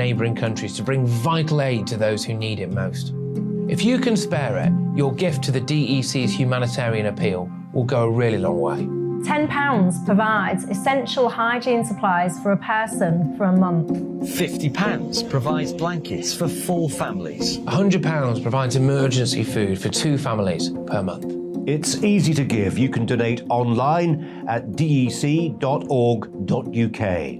neighbouring countries to bring vital aid to those who need it most. If you can spare it, your gift to the DEC's humanitarian appeal will go a really long way. £10 provides essential hygiene supplies for a person for a month. £50 provides blankets for 4 families. £100 provides emergency food for 2 families per month. It's easy to give. You can donate online at dec.org.uk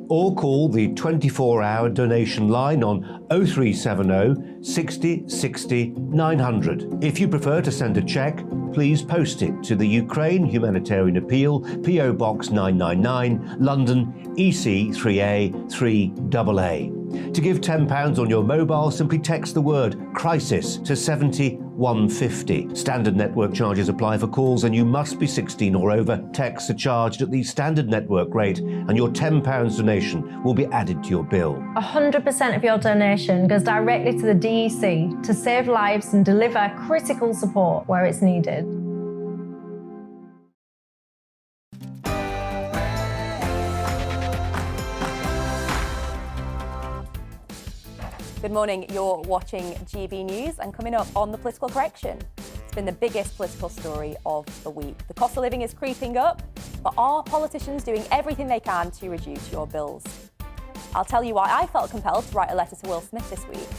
or call the 24-hour donation line on 0370 60 60 900. If you prefer to send a cheque, please post it to the Ukraine Humanitarian Appeal, PO Box 999, London, EC 3A 3AA. To give £10 on your mobile, simply text the word crisis to 70150. Standard network charges apply for calls and you must be 16 or over. Texts are charged at the standard network rate and your £10 donation will be added to your bill. 100% of your donation goes directly to the DEC to save lives and deliver critical support where it's needed. Good morning, you're watching GB News, and coming up on the political correction, it's been the biggest political story of the week. The cost of living is creeping up, but are politicians doing everything they can to reduce your bills? I'll tell you why I felt compelled to write a letter to Will Smith this week.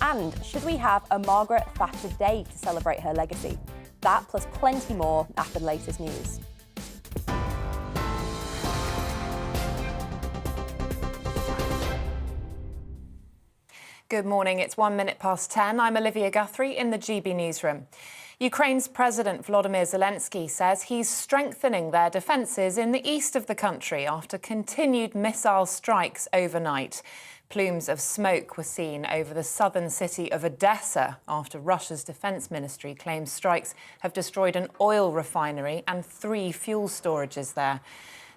And should we have a Margaret Thatcher Day to celebrate her legacy? That plus plenty more after the latest news. Good morning, it's 1 minute past 10. I'm Olivia Guthrie in the GB newsroom. Ukraine's President Volodymyr Zelensky says he's strengthening their defences in the east of the country after continued missile strikes overnight. Plumes of smoke were seen over the southern city of Odessa after Russia's defence ministry claims strikes have destroyed an oil refinery and 3 fuel storages there.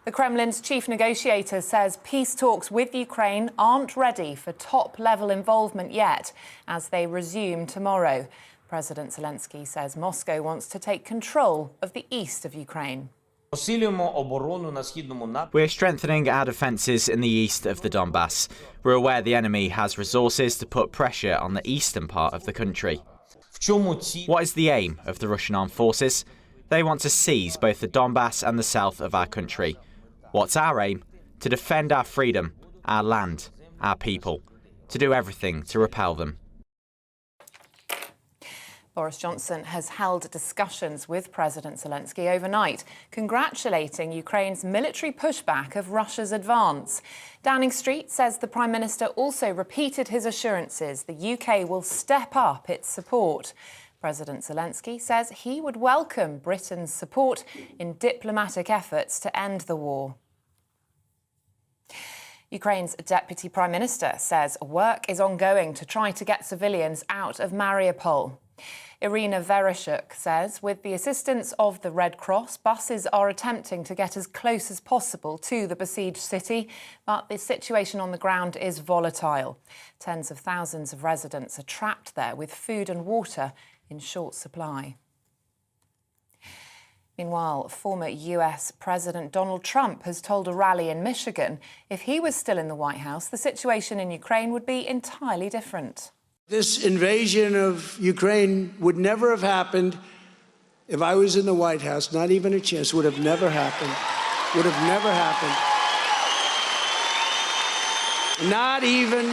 The Kremlin's chief negotiator says peace talks with Ukraine aren't ready for top-level involvement yet, as they resume tomorrow. President Zelensky says Moscow wants to take control of the east of Ukraine. We're strengthening our defences in the east of the Donbass. We're aware the enemy has resources to put pressure on the eastern part of the country. What is the aim of the Russian armed forces? They want to seize both the Donbass and the south of our country. What's our aim? To defend our freedom, our land, our people. To do everything to repel them. Boris Johnson has held discussions with President Zelensky overnight, congratulating Ukraine's military pushback of Russia's advance. Downing Street says the Prime Minister also repeated his assurances the UK will step up its support. President Zelensky says he would welcome Britain's support in diplomatic efforts to end the war. Ukraine's Deputy Prime Minister says work is ongoing to try to get civilians out of Mariupol. Irina Vereshchuk says with the assistance of the Red Cross, buses are attempting to get as close as possible to the besieged city, but the situation on the ground is volatile. Tens of thousands of residents are trapped there with food and water in short supply. Meanwhile, former US President Donald Trump has told a rally in Michigan if he was still in the White House, the situation in Ukraine would be entirely different. This invasion of Ukraine would never have happened if I was in the White House. Not even a chance. Would have never happened. Would have never happened. Not even.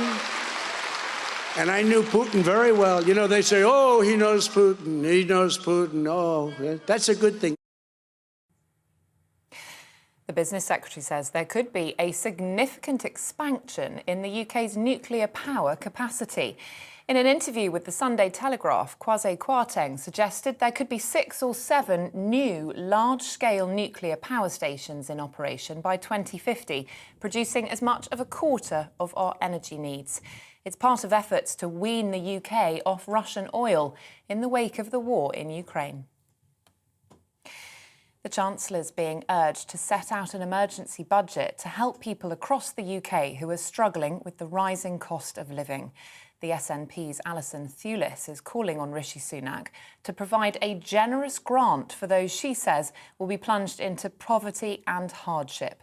And I knew Putin very well. You know, they say, oh, he knows Putin. He knows Putin. Oh, that's a good thing. The Business Secretary says there could be a significant expansion in the UK's nuclear power capacity. In an interview with the Sunday Telegraph, Kwasi Kwarteng suggested there could be 6 or 7 new large-scale nuclear power stations in operation by 2050, producing as much of a quarter of our energy needs. It's part of efforts to wean the UK off Russian oil in the wake of the war in Ukraine. The Chancellor's being urged to set out an emergency budget to help people across the UK who are struggling with the rising cost of living. The SNP's Alison Thewlis is calling on Rishi Sunak to provide a generous grant for those she says will be plunged into poverty and hardship.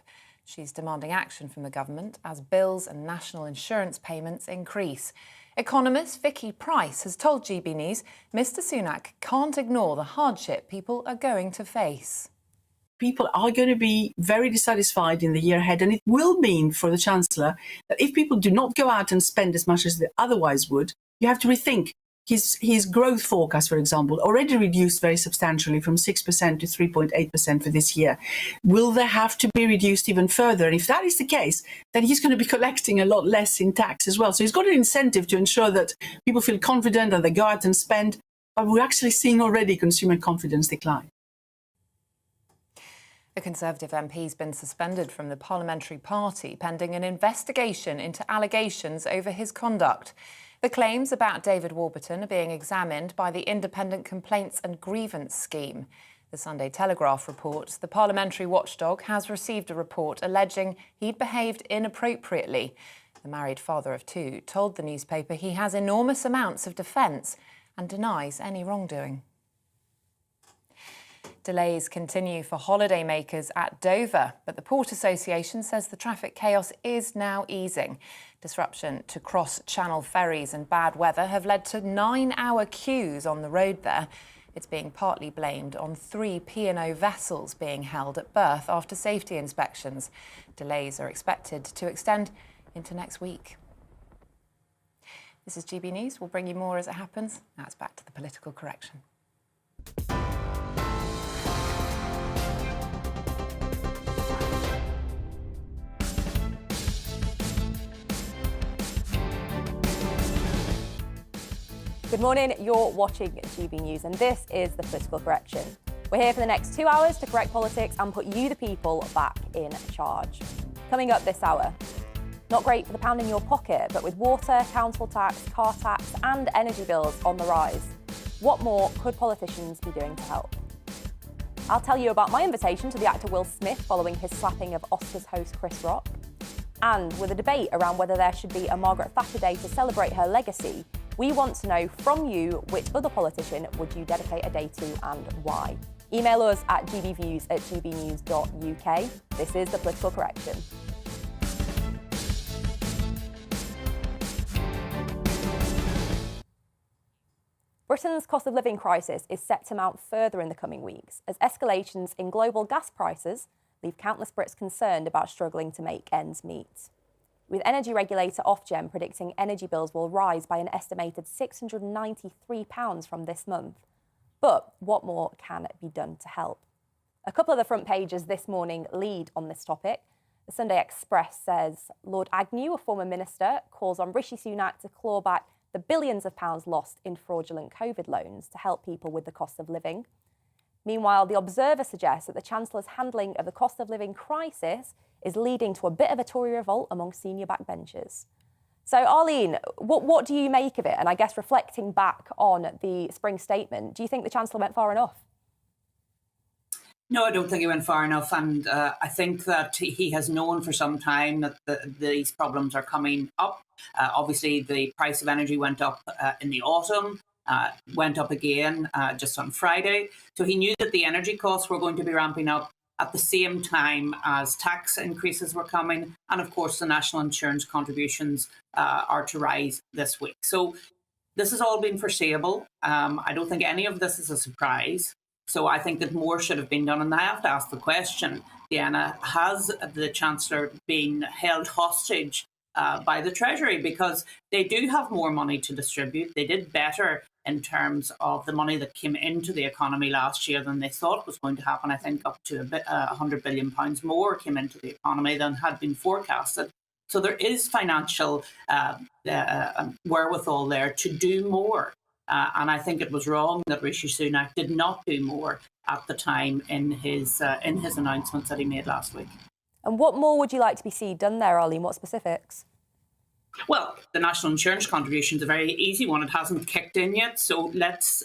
She's demanding action from the government as bills and national insurance payments increase. Economist Vicky Price has told GB News Mr Sunak can't ignore the hardship people are going to face. People are going to be very dissatisfied in the year ahead, and it will mean for the Chancellor that if people do not go out and spend as much as they otherwise would, you have to rethink his growth forecast, for example, already reduced very substantially from 6% to 3.8% for this year. Will they have to be reduced even further? And if that is the case, then he's going to be collecting a lot less in tax as well. So he's got an incentive to ensure that people feel confident and they go out and spend. But we're actually seeing already consumer confidence decline. The Conservative MP has been suspended from the parliamentary party pending an investigation into allegations over his conduct. The claims about David Warburton are being examined by the Independent Complaints and Grievance Scheme. The Sunday Telegraph reports the parliamentary watchdog has received a report alleging he'd behaved inappropriately. The married father of two told the newspaper he has enormous amounts of defence and denies any wrongdoing. Delays continue for holidaymakers at Dover, but the Port Association says the traffic chaos is now easing. Disruption to cross-channel ferries and bad weather have led to 9-hour queues on the road there. It's being partly blamed on 3 P&O vessels being held at berth after safety inspections. Delays are expected to extend into next week. This is GB News. We'll bring you more as it happens. Now it's back to the political correction. Good morning, you're watching GB News and this is the political correction. We're here for the next 2 hours to correct politics and put you, the people, back in charge. Coming up this hour, not great for the pound in your pocket, but with water, council tax, car tax and energy bills on the rise, what more could politicians be doing to help? I'll tell you about my invitation to the actor Will Smith following his slapping of Oscars host Chris Rock. And with a debate around whether there should be a Margaret Thatcher Day to celebrate her legacy, we want to know from you which other politician would you dedicate a day to and why. Email us at gbviews@gbnews.uk. This is the political correction. Britain's cost of living crisis is set to mount further in the coming weeks as escalations in global gas prices leave countless Brits concerned about struggling to make ends meet. With energy regulator Ofgem predicting energy bills will rise by an estimated £693 from this month. But what more can be done to help? A couple of the front pages this morning lead on this topic. The Sunday Express says Lord Agnew, a former minister, calls on Rishi Sunak to claw back the billions of pounds lost in fraudulent COVID loans to help people with the cost of living. Meanwhile, The Observer suggests that the Chancellor's handling of the cost of living crisis is leading to a bit of a Tory revolt among senior backbenchers. So, Arlene, what do you make of it? And I guess reflecting back on the spring statement, do you think the Chancellor went far enough? No, I don't think he went far enough. And I think that he has known for some time that these problems are coming up. Obviously, the price of energy went up in the autumn. Went up again just on Friday. So he knew that the energy costs were going to be ramping up at the same time as tax increases were coming. And of course, the national insurance contributions are to rise this week. So this has all been foreseeable. I don't think any of this is a surprise. So I think that more should have been done. And I have to ask the question, Deanna, has the Chancellor been held hostage by the Treasury? Because they do have more money to distribute. They did better in terms of the money that came into the economy last year than they thought was going to happen. I think up to £100 billion more came into the economy than had been forecasted. So there is financial wherewithal there to do more. And I think it was wrong that Rishi Sunak did not do more at the time in his announcements that he made last week. And what more would you like to be seen done there, Arlene? What specifics? Well, the national insurance contribution is a very easy one. It hasn't kicked in yet, so let's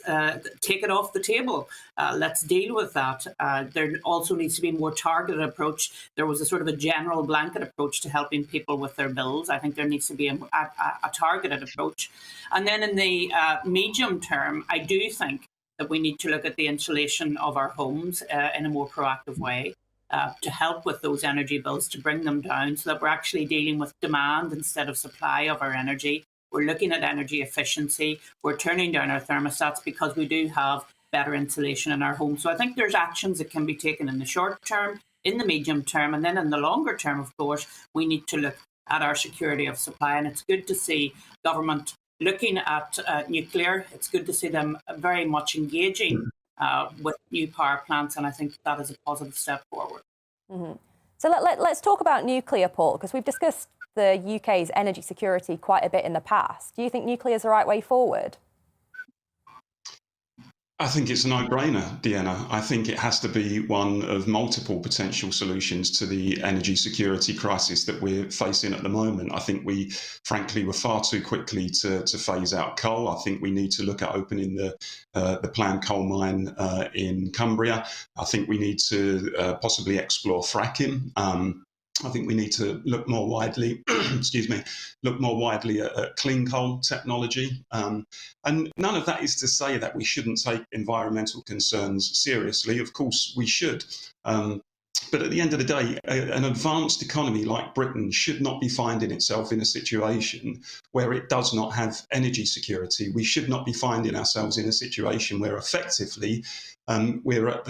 take it off the table. Let's deal with that. There also needs to be a more targeted approach. There was a sort of a general blanket approach to helping people with their bills. I think there needs to be a targeted approach. And then in the medium term, I do think that we need to look at the insulation of our homes in a more proactive way. to help with those energy bills, to bring them down so that we're actually dealing with demand instead of supply of our energy. We're looking at energy efficiency. We're turning down our thermostats because we do have better insulation in our homes. So I think there's actions that can be taken in the short term, in the medium term, and then in the longer term, of course, we need to look at our security of supply. And it's good to see government looking at nuclear. It's good to see them very much engaging with new power plants, and I think that is a positive step forward. Mm-hmm. So let's talk about nuclear, Paul, because we've discussed the UK's energy security quite a bit in the past. Do you think nuclear is the right way forward? I think it's a no-brainer, Deanna. I think it has to be one of multiple potential solutions to the energy security crisis that we're facing at the moment. I think we, frankly, were far too quickly to phase out coal. I think we need to look at opening the planned coal mine in Cumbria. I think we need to possibly explore fracking. I think we need to look more widely, look more widely at clean coal technology. And none of that is to say that we shouldn't take environmental concerns seriously. Of course, we should. But at the end of the day, an advanced economy like Britain should not be finding itself in a situation where it does not have energy security. We should not be finding ourselves in a situation where effectively we're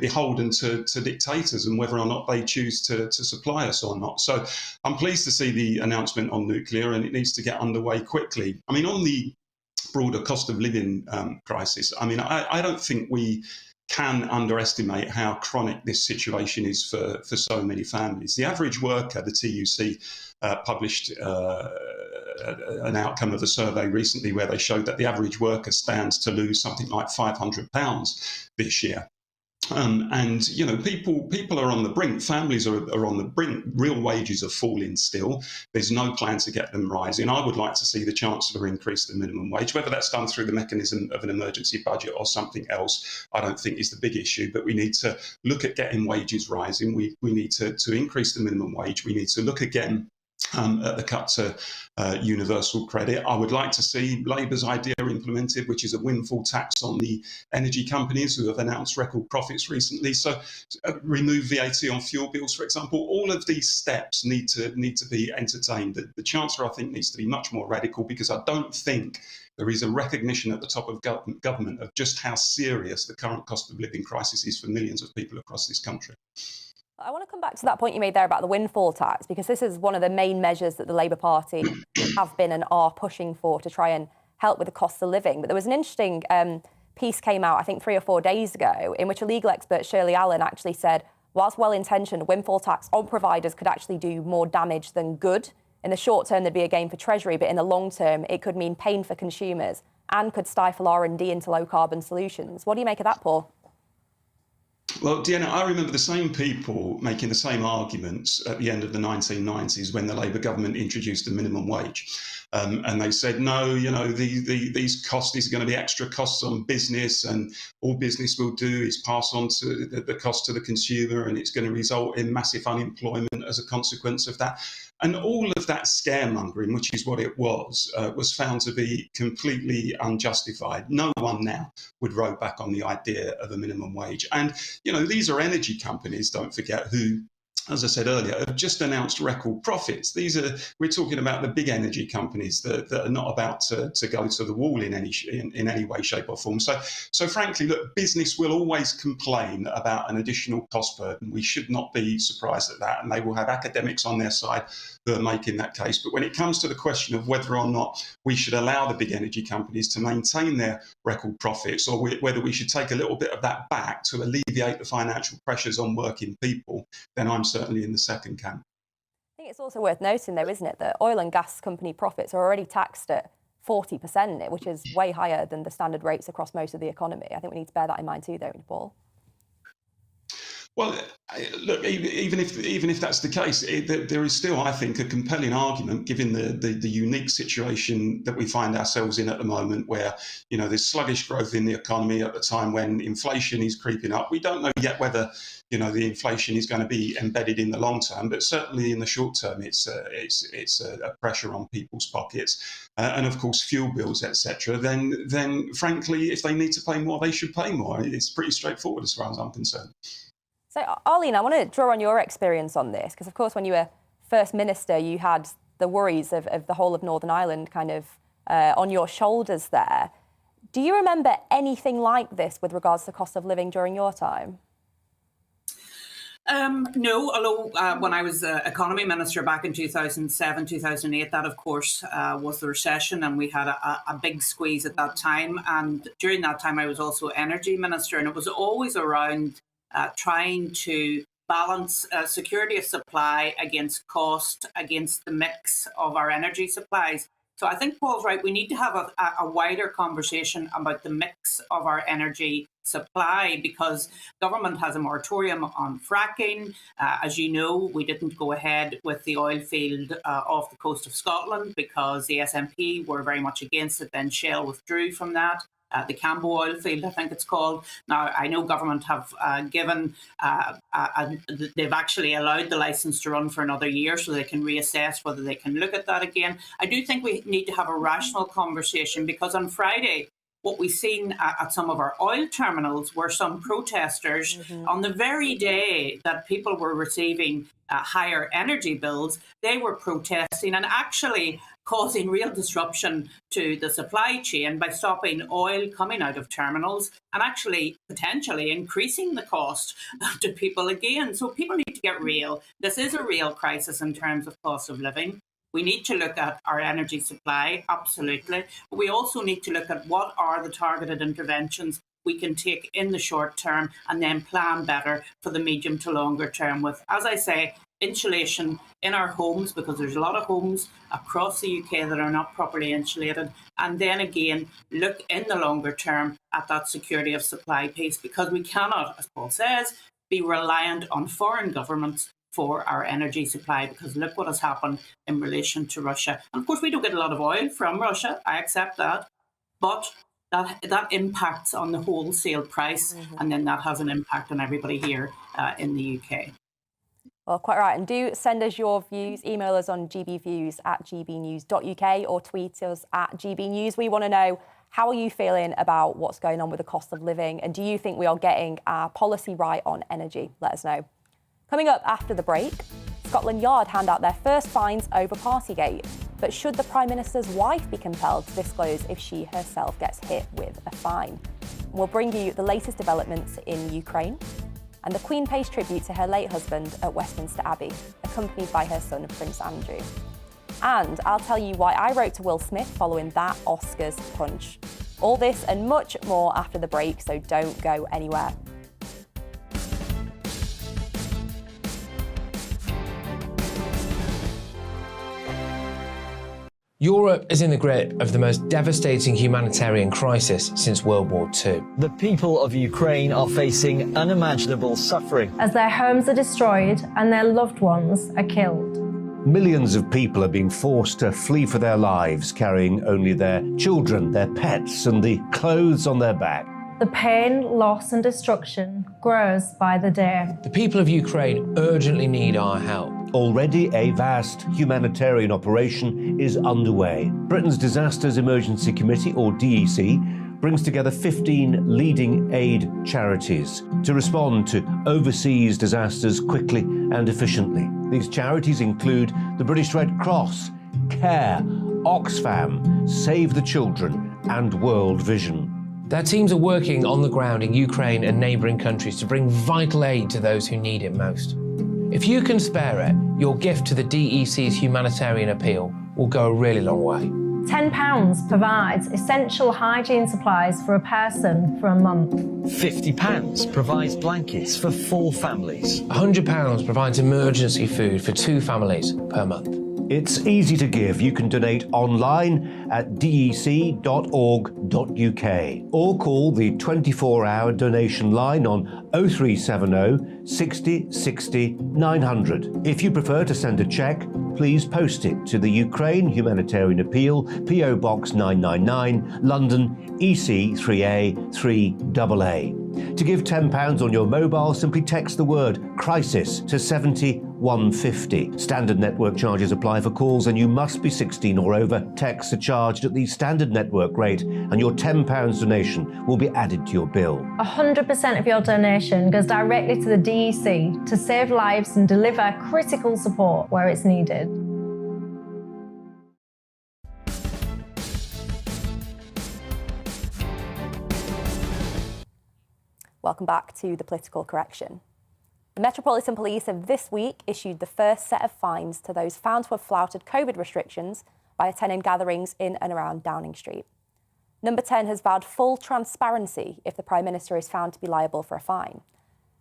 beholden to dictators and whether or not they choose to supply us or not. So I'm pleased to see the announcement on nuclear, and it needs to get underway quickly. I mean, on the broader cost of living crisis, I mean, I don't think we can underestimate how chronic this situation is for so many families. The average worker, the TUC published an outcome of a survey recently where they showed that the average worker stands to lose something like £500 this year. And, you know, people are on the brink. Families are on the brink. Real wages are falling still. There's no plan to get them rising. I would like to see the Chancellor increase the minimum wage. Whether that's done through the mechanism of an emergency budget or something else, I don't think is the big issue. But we need to look at getting wages rising. We need to increase the minimum wage. We need to look again at the cut to universal credit. I would like to see Labour's idea implemented, which is a windfall tax on the energy companies who have announced record profits recently. So remove VAT on fuel bills, for example. All of these steps need to be entertained. The Chancellor, I think, needs to be much more radical, because I don't think there is a recognition at the top of government of just how serious the current cost of living crisis is for millions of people across this country. I want to come back to that point you made there about the windfall tax, because this is one of the main measures that the Labour Party have been and are pushing for to try and help with the cost of living. But there was an interesting piece came out, I think 3 or 4 days ago, in which a legal expert, Shirley Allen, actually said, whilst well-intentioned, a windfall tax on providers could actually do more damage than good. In the short term, there'd be a gain for Treasury, but in the long term, it could mean pain for consumers and could stifle R&D into low-carbon solutions. What do you make of that, Paul? Well, Deanna, I remember the same people making the same arguments at the end of the 1990s when the Labour government introduced the minimum wage. And they said, no, you know, these costs, these are going to be extra costs on business, and all business will do is pass on to the cost to the consumer, and it's going to result in massive unemployment as a consequence of that. And all of that scaremongering, which is what it was found to be completely unjustified. No one now would row back on the idea of a minimum wage. And, you know, these are energy companies, don't forget, who, as I said earlier, have just announced record profits. We're talking about the big energy companies that are not about to go to the wall in any way, shape or form. So frankly, look, business will always complain about an additional cost burden. We should not be surprised at that. And they will have academics on their side who are making that case. But when it comes to the question of whether or not we should allow the big energy companies to maintain their record profits, or whether we should take a little bit of that back to alleviate the financial pressures on working people, then I'm certainly in the second camp. I think it's also worth noting, though, isn't it, that oil and gas company profits are already taxed at 40%, which is way higher than the standard rates across most of the economy. I think we need to bear that in mind too, don't we, Paul? Well, look, even if that's the case, there is still, I think, a compelling argument, given the unique situation that we find ourselves in at the moment, where, you know, there's sluggish growth in the economy at the time when inflation is creeping up. We don't know yet whether, you know, the inflation is going to be embedded in the long term, but certainly in the short term, it's a pressure on people's pockets, and of course fuel bills, etc. Then frankly, if they need to pay more, they should pay more. It's pretty straightforward as far as I'm concerned. So, Arlene, I want to draw on your experience on this, because, of course, when you were First Minister, you had the worries of the whole of Northern Ireland kind of on your shoulders there. Do you remember anything like this with regards to the cost of living during your time? No, although when I was Economy Minister back in 2007, 2008, that, of course, was the recession, and we had a big squeeze at that time. And during that time, I was also Energy Minister, and it was always around trying to balance security of supply against cost, against the mix of our energy supplies. So I think Paul's right. We need to have a wider conversation about the mix of our energy supply, because government has a moratorium on fracking. As you know, we didn't go ahead with the oil field off the coast of Scotland because the SNP were very much against it. Then Shell withdrew from that. The Cambo oil field, I think it's called. Now, I know government have they've actually allowed the licence to run for another year so they can reassess whether they can look at that again. I do think we need to have a rational conversation, because on Friday, what we've seen at some of our oil terminals were some protesters on the very day that people were receiving higher energy bills. They were protesting and actually causing real disruption to the supply chain by stopping oil coming out of terminals and actually potentially increasing the cost to people again. So people need to get real. This is a real crisis in terms of cost of living. We need to look at our energy supply, absolutely. But we also need to look at what are the targeted interventions we can take in the short term and then plan better for the medium to longer term with, as I say, insulation in our homes, because there's a lot of homes across the UK that are not properly insulated. And then again, look in the longer term at that security of supply piece, because we cannot, as Paul says, be reliant on foreign governments for our energy supply, because look what has happened in relation to Russia. And of course, we don't get a lot of oil from Russia. I accept that. But that impacts on the wholesale price, and then that has an impact on everybody here in the UK. Well, quite right. And do send us your views. Email us on gbviews@gbnews.uk or tweet us at gbnews. We want to know, how are you feeling about what's going on with the cost of living? And do you think we are getting our policy right on energy? Let us know. Coming up after the break, Scotland Yard hand out their first fines over Partygate. But should the Prime Minister's wife be compelled to disclose if she herself gets hit with a fine? We'll bring you the latest developments in Ukraine, and the Queen pays tribute to her late husband at Westminster Abbey, accompanied by her son, Prince Andrew. And I'll tell you why I wrote to Will Smith following that Oscars punch. All this and much more after the break, so don't go anywhere. Europe is in the grip of the most devastating humanitarian crisis since World War II. The people of Ukraine are facing unimaginable suffering as their homes are destroyed and their loved ones are killed. Millions of people are being forced to flee for their lives, carrying only their children, their pets, and the clothes on their back. The pain, loss and destruction grows by the day. The people of Ukraine urgently need our help. Already a vast humanitarian operation is underway. Britain's Disasters Emergency Committee, or DEC, brings together 15 leading aid charities to respond to overseas disasters quickly and efficiently. These charities include the British Red Cross, CARE, Oxfam, Save the Children, and World Vision. Their teams are working on the ground in Ukraine and neighbouring countries to bring vital aid to those who need it most. If you can spare it, your gift to the DEC's humanitarian appeal will go a really long way. £10 provides essential hygiene supplies for a person for a month. £50 provides blankets for 4 families. £100 provides emergency food for 2 families per month. It's easy to give. You can donate online at dec.org.uk or call the 24-hour donation line on 0370 60 60 900. If you prefer to send a cheque, please post it to the Ukraine Humanitarian Appeal, PO Box 999, London EC3A 3AA. To give £10 on your mobile, simply text the word crisis to 70150. Standard network charges apply for calls and you must be 16 or over. Texts are charged at the standard network rate and your £10 donation will be added to your bill. 100% of your donation goes directly to the DEC to save lives and deliver critical support where it's needed. Welcome back to the Political Correction. The Metropolitan Police have this week issued the first set of fines to those found to have flouted COVID restrictions by attending gatherings in and around Downing Street. Number 10 has vowed full transparency if the Prime Minister is found to be liable for a fine.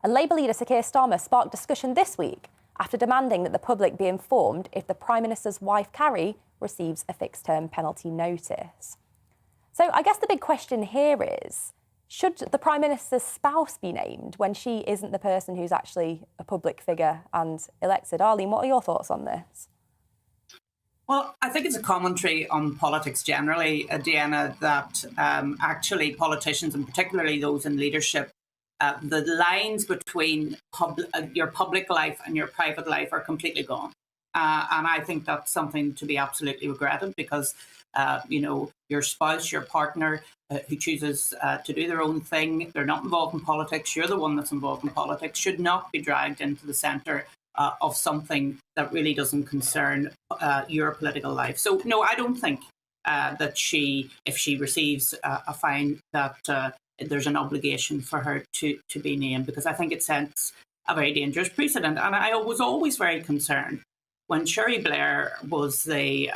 And Labour leader Sir Keir Starmer sparked discussion this week after demanding that the public be informed if the Prime Minister's wife, Carrie, receives a fixed-term penalty notice. So I guess the big question here is, should the Prime Minister's spouse be named when she isn't the person who's actually a public figure and elected? Arlene, what are your thoughts on this? Well, I think it's a commentary on politics generally, Deanna, that actually politicians, and particularly those in leadership, the lines between your public life and your private life are completely gone. And I think that's something to be absolutely regretted because, your spouse, your partner who chooses to do their own thing, they're not involved in politics, you're the one that's involved in politics, should not be dragged into the centre of something that really doesn't concern your political life. So, no, I don't think that if she receives a fine, that there's an obligation for her to be named, because I think it sets a very dangerous precedent. And I was always very concerned when Cherie Blair was the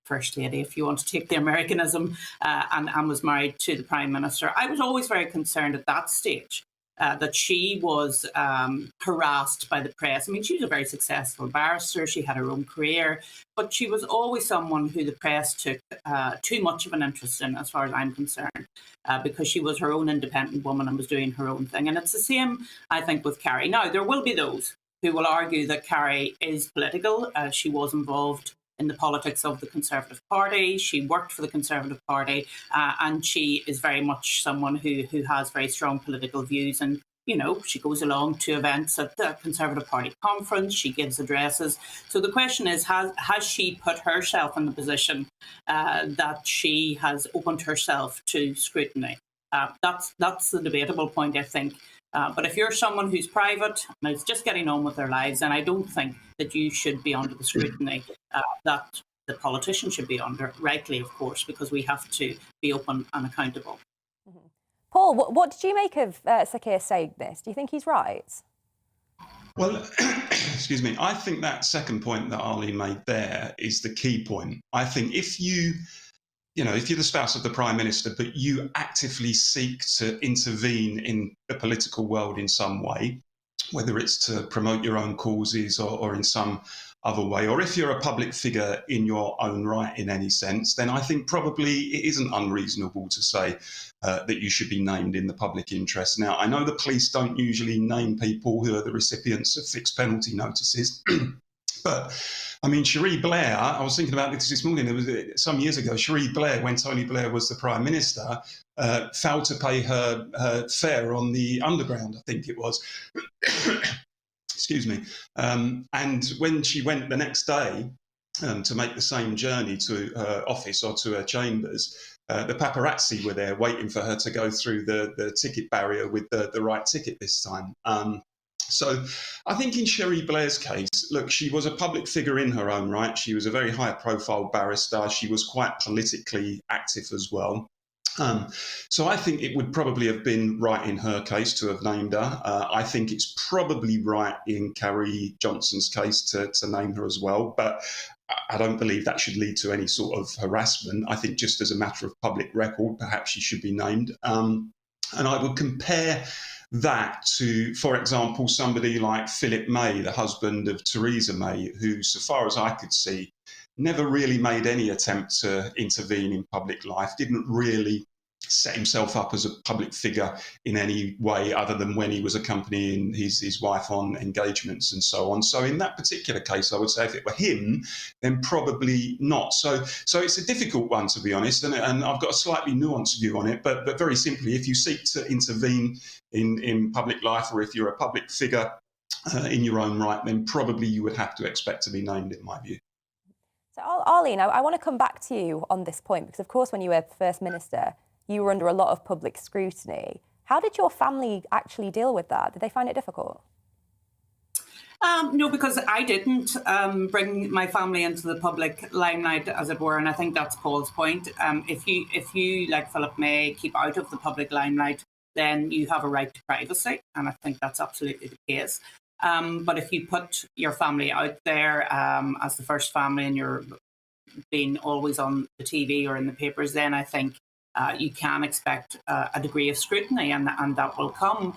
First Lady, if you want to take the Americanism, and was married to the Prime Minister. I was always very concerned at that stage that she was harassed by the press. I mean, she was a very successful barrister. She had her own career, but she was always someone who the press took too much of an interest in, as far as I'm concerned, because she was her own independent woman and was doing her own thing. And it's the same, I think, with Carrie. Now, there will be those who will argue that Carrie is political. She was involved in the politics of the Conservative Party. She worked for the Conservative Party, and she is very much someone who has very strong political views. And, she goes along to events at the Conservative Party conference, she gives addresses. So the question is, has she put herself in the position that she has opened herself to scrutiny? That's the debatable point, I think. But if you're someone who's private and is just getting on with their lives, then I don't think that you should be under the scrutiny that the politician should be under, rightly, of course, because we have to be open and accountable. Mm-hmm. Paul, what did you make of Sir Keir saying this? Do you think he's right? Well, excuse me, I think that second point that Arlene made there is the key point. I think if you're the spouse of the Prime Minister, but you actively seek to intervene in the political world in some way, whether it's to promote your own causes or in some other way, or if you're a public figure in your own right in any sense, then I think probably it isn't unreasonable to say that you should be named in the public interest. Now, I know the police don't usually name people who are the recipients of fixed penalty notices, but I mean, Cherie Blair, I was thinking about this morning, it was some years ago, Cherie Blair, when Tony Blair was the Prime Minister, failed to pay her fare on the Underground, I think it was. Excuse me. And when she went the next day to make the same journey to her office or to her chambers, the paparazzi were there waiting for her to go through the ticket barrier with the right ticket this time. So I think in Cherie Blair's case, look, she was a public figure in her own right. She was a very high-profile barrister. She was quite politically active as well. So I think it would probably have been right in her case to have named her. I think it's probably right in Carrie Johnson's case to name her as well. But I don't believe that should lead to any sort of harassment. I think just as a matter of public record, perhaps she should be named. And I would compare that to, for example, somebody like Philip May, the husband of Theresa May, who, so far as I could see, never really made any attempt to intervene in public life, didn't really set himself up as a public figure in any way other than when he was accompanying his wife on engagements and so on. So in that particular case, I would say if it were him, then probably not. So it's a difficult one, to be honest, and I've got a slightly nuanced view on it, but very simply, if you seek to intervene in public life, or if you're a public figure in your own right, then probably you would have to expect to be named, in my view. So Arlene, I want to come back to you on this point, because of course when you were First Minister, you were under a lot of public scrutiny. How did your family actually deal with that? Did they find it difficult? No, because I didn't bring my family into the public limelight, as it were, and I think that's Paul's point. If you, like Philip May, keep out of the public limelight, then you have a right to privacy, and I think that's absolutely the case. But if you put your family out there as the first family, and you're being always on the TV or in the papers, then I think you can expect a degree of scrutiny, and that will come.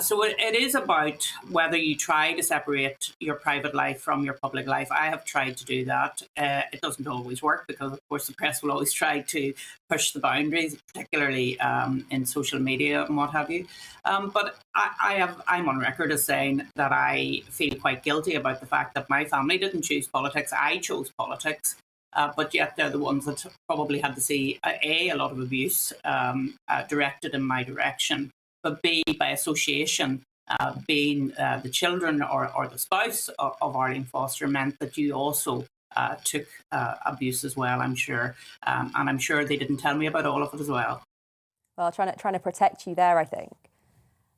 So it is about whether you try to separate your private life from your public life. I have tried to do that. It doesn't always work, because, of course, the press will always try to push the boundaries, particularly in social media and what have you. But I'm on record as saying that I feel quite guilty about the fact that my family didn't choose politics. I chose politics. But yet they're the ones that probably had to see, A, a lot of abuse directed in my direction, but B, by association, being the children or the spouse of Arlene Foster meant that you also took abuse as well, I'm sure. And I'm sure they didn't tell me about all of it as well. Well, trying to protect you there, I think.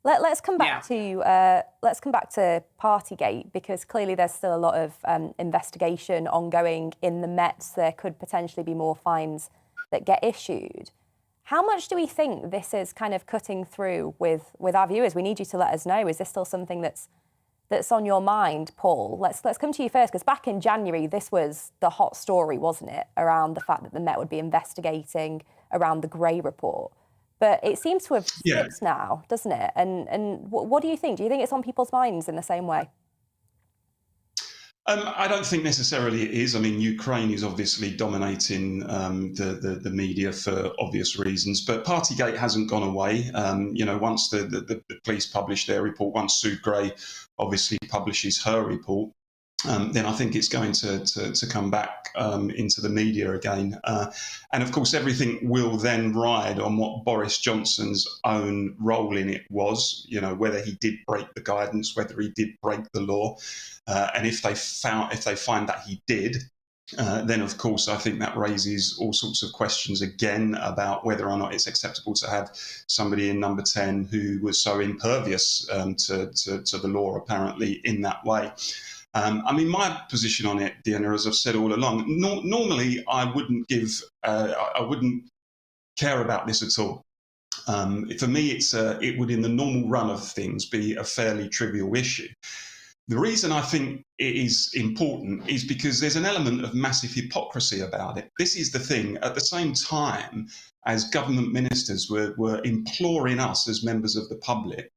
Let's come back to Partygate, because clearly there's still a lot of investigation ongoing in the Met. There could potentially be more fines that get issued. How much do we think this is kind of cutting through with our viewers? We need you to let us know. Is this still something that's on your mind, Paul? Let's come to you first, because back in January, this was the hot story, wasn't it, around the fact that the Met would be investigating around the Grey report. But it seems to have slipped now, doesn't it? And what do you think? Do you think it's on people's minds in the same way? I don't think necessarily it is. I mean, Ukraine is obviously dominating the media for obvious reasons, but Partygate hasn't gone away. Once the police publish their report, once Sue Gray obviously publishes her report, then I think it's going to come back into the media again. And of course, everything will then ride on what Boris Johnson's own role in it was, whether he did break the guidance, whether he did break the law. And if they find that he did, then of course I think that raises all sorts of questions again about whether or not it's acceptable to have somebody in number 10 who was so impervious to the law apparently in that way. I mean, my position on it, Deanna, as I've said all along, normally I wouldn't care about this at all. For me, it would, in the normal run of things, be a fairly trivial issue. The reason I think it is important is because there's an element of massive hypocrisy about it. This is the thing. At the same time as government ministers were imploring us as members of the public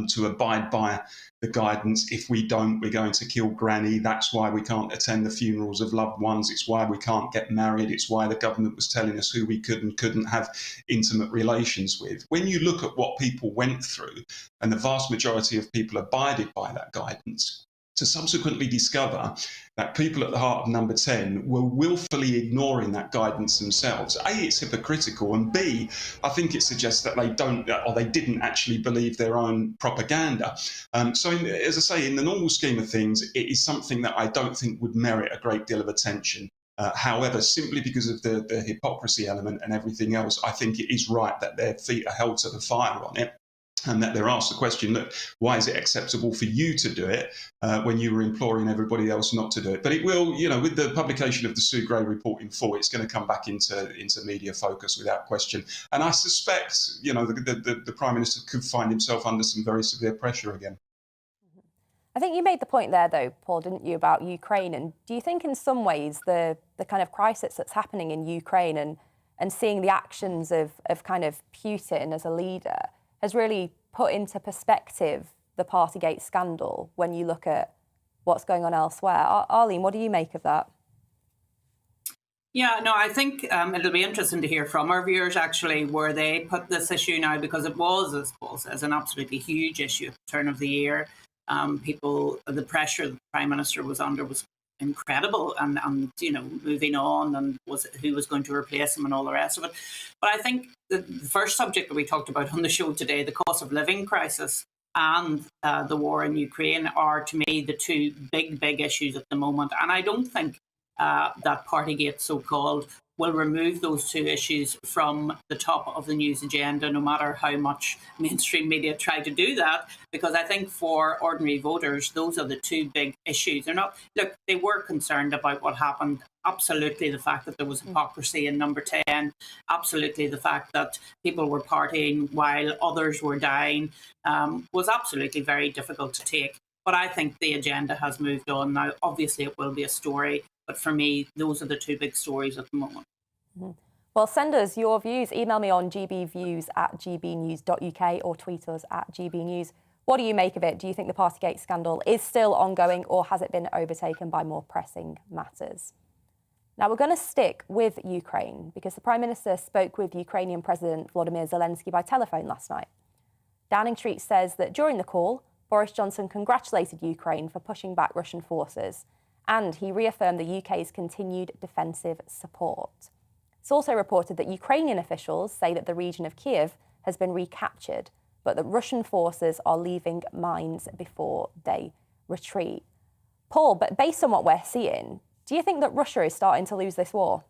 to abide by the guidance. If we don't, we're going to kill granny. That's why we can't attend the funerals of loved ones. It's why we can't get married. It's why the government was telling us who we could and couldn't have intimate relations with. When you look at what people went through, and the vast majority of people abided by that guidance, to subsequently discover that people at the heart of number 10 were willfully ignoring that guidance themselves. A, it's hypocritical, and B, I think it suggests that they don't, or they didn't actually believe their own propaganda. So as I say, in the normal scheme of things, it is something that I don't think would merit a great deal of attention. However, simply because of the hypocrisy element and everything else, I think it is right that their feet are held to the fire on it. And that they're asked the question, look, why is it acceptable for you to do it when you were imploring everybody else not to do it? But it will, with the publication of the Sue Gray report in full, it's going to come back into media focus without question. And I suspect, the Prime Minister could find himself under some very severe pressure again. I think you made the point there, though, Paul, didn't you, about Ukraine? And do you think in some ways the kind of crisis that's happening in Ukraine and seeing the actions of kind of Putin as a leader has really put into perspective the Partygate scandal when you look at what's going on elsewhere? Arlene, what do you make of that? Yeah, no, I think it'll be interesting to hear from our viewers, actually, where they put this issue now, because it was, as Paul says, an absolutely huge issue at the turn of the year. The pressure the Prime Minister was under was incredible, and moving on, and who was going to replace him and all the rest of it. But I think the first subject that we talked about on the show today, the cost of living crisis and the war in Ukraine, are, to me, the two big issues at the moment. And I don't think that Partygate, so-called, will remove those two issues from the top of the news agenda, no matter how much mainstream media try to do that, because I think for ordinary voters, those are the two big issues. They were concerned about what happened. Absolutely the fact that there was hypocrisy in Number 10. Absolutely the fact that people were partying while others were dying was absolutely very difficult to take. But I think the agenda has moved on now. Obviously, it will be a story. But for me, those are the two big stories at the moment. Well, send us your views. Email me on gbviews@gbnews.uk or tweet us @gbnews. What do you make of it? Do you think the Partygate scandal is still ongoing, or has it been overtaken by more pressing matters? Now, we're going to stick with Ukraine because the Prime Minister spoke with Ukrainian President Volodymyr Zelensky by telephone last night. Downing Street says that during the call, Boris Johnson congratulated Ukraine for pushing back Russian forces, and he reaffirmed the UK's continued defensive support. It's also reported that Ukrainian officials say that the region of Kiev has been recaptured, but that Russian forces are leaving mines before they retreat. Paul, but based on what we're seeing, do you think that Russia is starting to lose this war?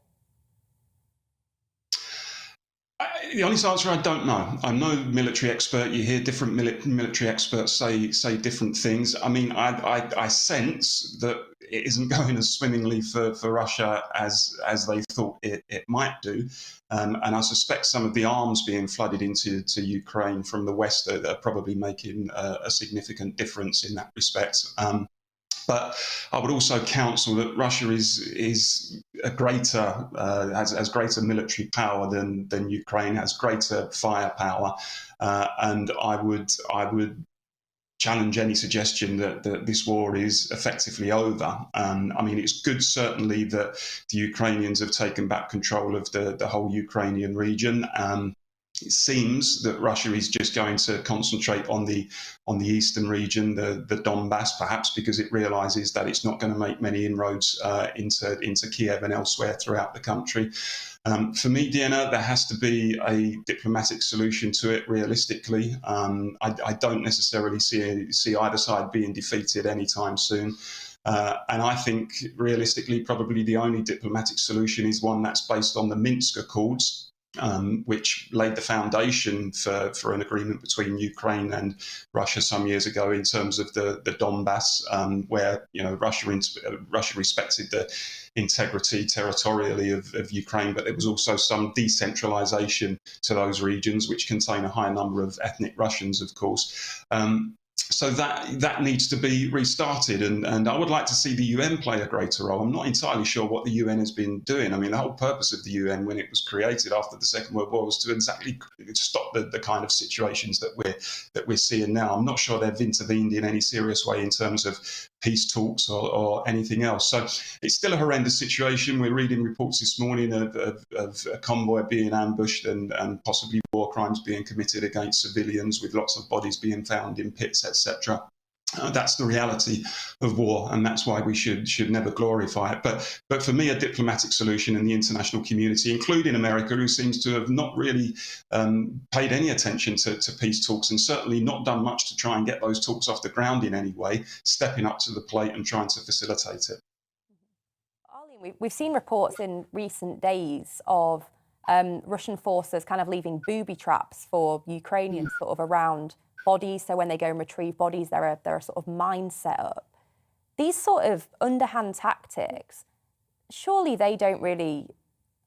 The honest answer, I don't know. I'm no military expert. You hear different military experts say different things. I mean, I sense that it isn't going as swimmingly for Russia as they thought it might do. And I suspect some of the arms being flooded into Ukraine from the West are probably making a significant difference in that respect. But I would also counsel that Russia is a greater has greater military power than Ukraine, has greater firepower, and I would challenge any suggestion that this war is effectively over. I mean, it's good certainly that the Ukrainians have taken back control of the whole Ukrainian region. It seems that Russia is just going to concentrate on the eastern region, the Donbass, perhaps because it realises that it's not going to make many inroads into Kiev and elsewhere throughout the country. For me, Deanna, there has to be a diplomatic solution to it. Realistically, I don't necessarily see either side being defeated anytime soon. And I think, realistically, probably the only diplomatic solution is one that's based on the Minsk Accords, which laid the foundation for an agreement between Ukraine and Russia some years ago in terms of the Donbass, where Russia respected the integrity territorially of Ukraine, but there was also some decentralization to those regions, which contain a high number of ethnic Russians, of course. So that needs to be restarted, and I would like to see the UN play a greater role. I'm not entirely sure what the UN has been doing. I mean, the whole purpose of the UN when it was created after the Second World War was to exactly stop the kind of situations that we're seeing now. I'm not sure they've intervened in any serious way in terms of peace talks or anything else. So it's still a horrendous situation. We're reading reports this morning of a convoy being ambushed and possibly war crimes being committed against civilians, with lots of bodies being found in pits, etc. That's the reality of war, and that's why we should never glorify it. But for me, a diplomatic solution in the international community, including America, who seems to have not really paid any attention to peace talks, and certainly not done much to try and get those talks off the ground in any way, stepping up to the plate and trying to facilitate it. Arlene, we've seen reports in recent days of Russian forces kind of leaving booby traps for Ukrainians sort of around bodies. So when they go and retrieve bodies, there are sort of mines set up. These sort of underhand tactics, surely they don't really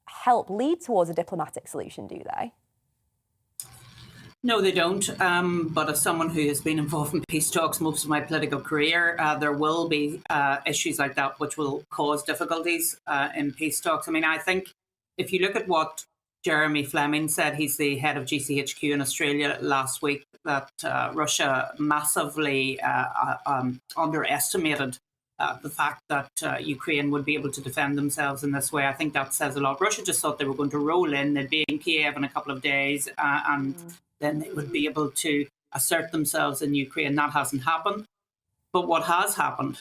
help lead towards a diplomatic solution, do they? No, they don't. But as someone who has been involved in peace talks most of my political career, there will be issues like that which will cause difficulties in peace talks. I mean, I think if you look at what Jeremy Fleming said, he's the head of GCHQ in Australia last week, that Russia massively underestimated the fact that Ukraine would be able to defend themselves in this way, I think that says a lot. Russia just thought they were going to roll in, they'd be in Kiev in a couple of days, and then they would be able to assert themselves in Ukraine. That hasn't happened. But what has happened